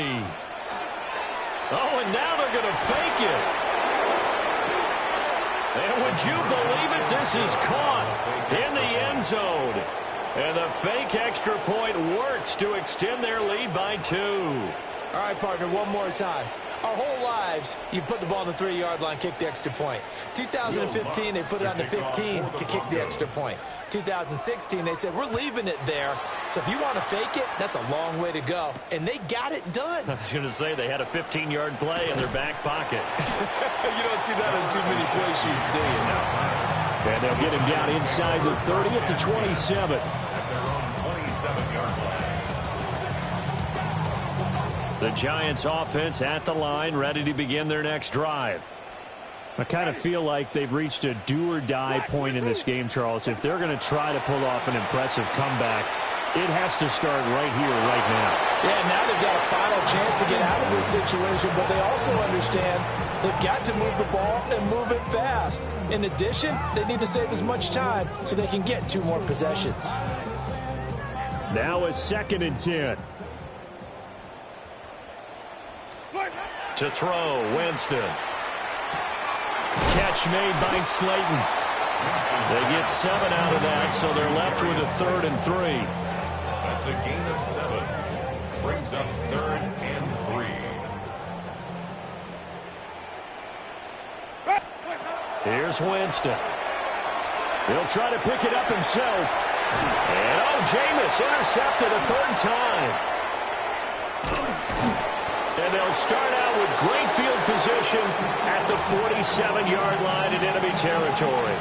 Oh, and now they're going to fake it. And would you believe it? This is caught in the end zone. And the fake extra point works to extend their lead by 2. All right, partner, one more time. Our whole lives, you put the ball on the 3-yard line, kick the extra point. 2015, they put it on the 15 to kick the extra point. 2016, they said, we're leaving it there. So if you want to fake it, that's a long way to go. And they got it done. I was going to say they had a 15-yard play in their back pocket. You don't see that on too many play sheets, do you? No. And they'll get him down inside the 30 at the 27. At their own 27-yard line. The Giants offense at the line, ready to begin their next drive. I kind of feel like they've reached a do-or-die point in this game, Charles. If they're going to try to pull off an impressive comeback, it has to start right here, right now. Yeah, now they've got a final a chance to get out of this situation, but they also understand they've got to move the ball and move it fast. In addition, they need to save as much time so they can get 2 more possessions. Now a 2nd and 10. To throw, Winston. Catch made by Slayton. They get 7 out of that, so they're left with a 3rd and 3. That's a gain of 7. Brings up 3rd and 3. Here's Winston. He'll try to pick it up himself. And Jameis intercepted a 3rd time. And they'll start out with great field position at the 47-yard line in enemy territory.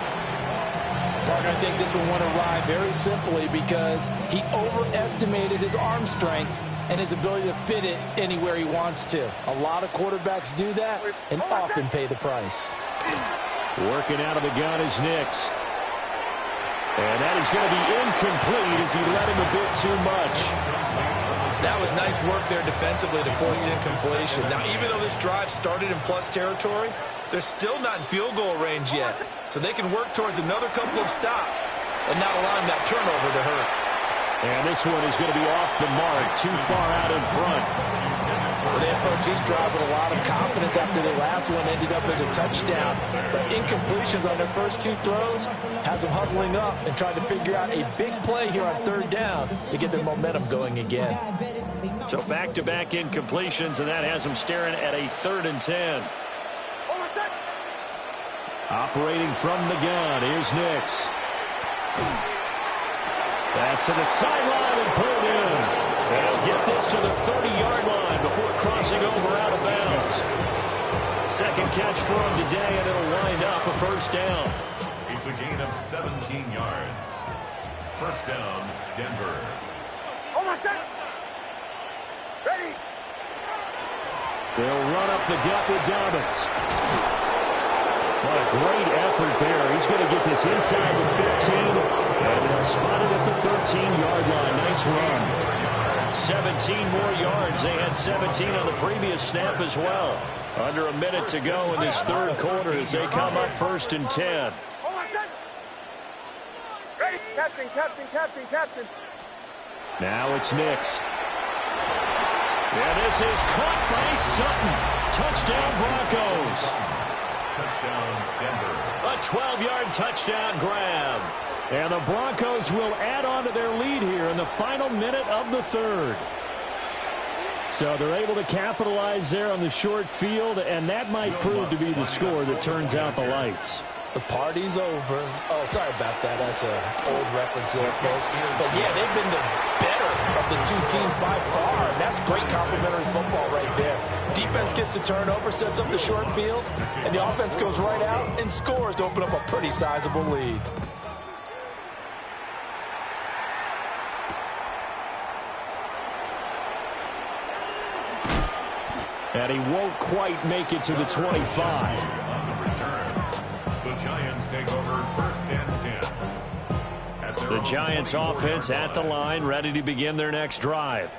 Partner, I think this will want to ride very simply because he overestimated his arm strength and his ability to fit it anywhere he wants to. A lot of quarterbacks do that and often pay the price. Working out of the gun is Nix. And that is going to be incomplete as he let him a bit too much. That was nice work there defensively to force incompletion. Now, even though this drive started in plus territory, they're still not in field goal range yet. So they can work towards another couple of stops and not allowing that turnover to hurt. And this one is going to be off the mark, too far out in front. Well, they approach this drive with a lot of confidence after the last one ended up as a touchdown. But incompletions on their first 2 throws has them huddling up and trying to figure out a big play here on 3rd down to get their momentum going again. So back-to-back incompletions, and that has them staring at a 3rd and 10. Operating from the gun, here's Nix. Pass to the sideline and pulled in. They'll get this to the 30-yard line before crossing over out of bounds. 2nd catch for him today, and it'll wind up a 1st down. It's a gain of 17 yards. 1st down, Denver. Ready. They'll run up the gut with Dobbins. What a great effort there. He's going to get this inside the 15, and they'll spot it at the 13-yard line. Nice run. 17 more yards. They had 17 on the previous snap as well. Under a minute to go in this 3rd quarter as they come up 1st and 10. Ready. Captain. Now it's Nix. Yeah, this is caught by Sutton. Touchdown Broncos. Touchdown, Denver. A 12-yard touchdown grab. And the Broncos will add on to their lead here in the final minute of the 3rd. So they're able to capitalize there on the short field, and that might prove to be the score that turns out the lights. The party's over. Oh, sorry about that. That's an old reference there, folks. But, yeah, they've been the better of the 2 teams by far. And that's great complimentary football right there. Defense gets the turnover, sets up the short field, and the offense goes right out and scores to open up a pretty sizable lead. And he won't quite make it to the 25. On the return, the Giants take over 1st and 10. The Giants offense at the line, ready to begin their next drive.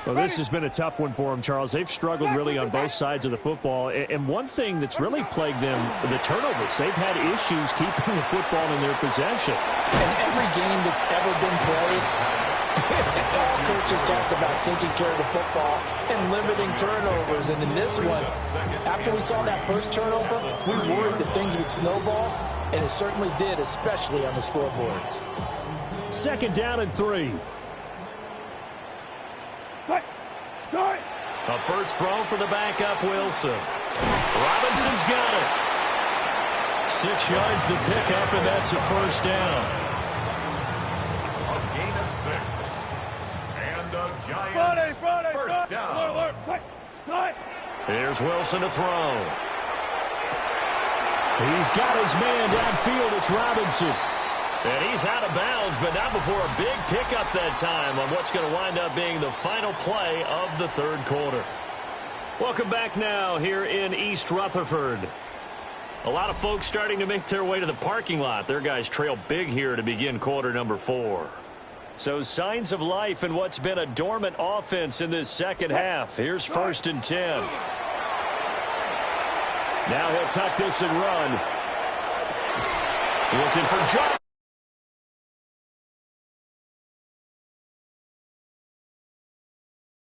Well, this has been a tough one for them, Charles. They've struggled really on both sides of the football. And one thing that's really plagued them, the turnovers. They've had issues keeping the football in their possession. In every game that's ever been played, all coaches talk about taking care of the football and limiting turnovers. And in this one, after we saw that first turnover, we worried that things would snowball, and it certainly did, especially on the scoreboard. 2nd down and 3. A first throw for the backup, Wilson. Robinson's got it. 6 yards to pick up, and that's a 1st down. A gain of 6. And the Giants 1st down. Here's Wilson to throw. He's got his man downfield. It's Robinson. And he's out of bounds, but not before a big pickup that time on what's going to wind up being the final play of the 3rd quarter. Welcome back now here in East Rutherford. A lot of folks starting to make their way to the parking lot. Their guys trail big here to begin quarter number 4. So signs of life in what's been a dormant offense in this second half. Here's 1st and 10. Now he'll tuck this and run. Looking for John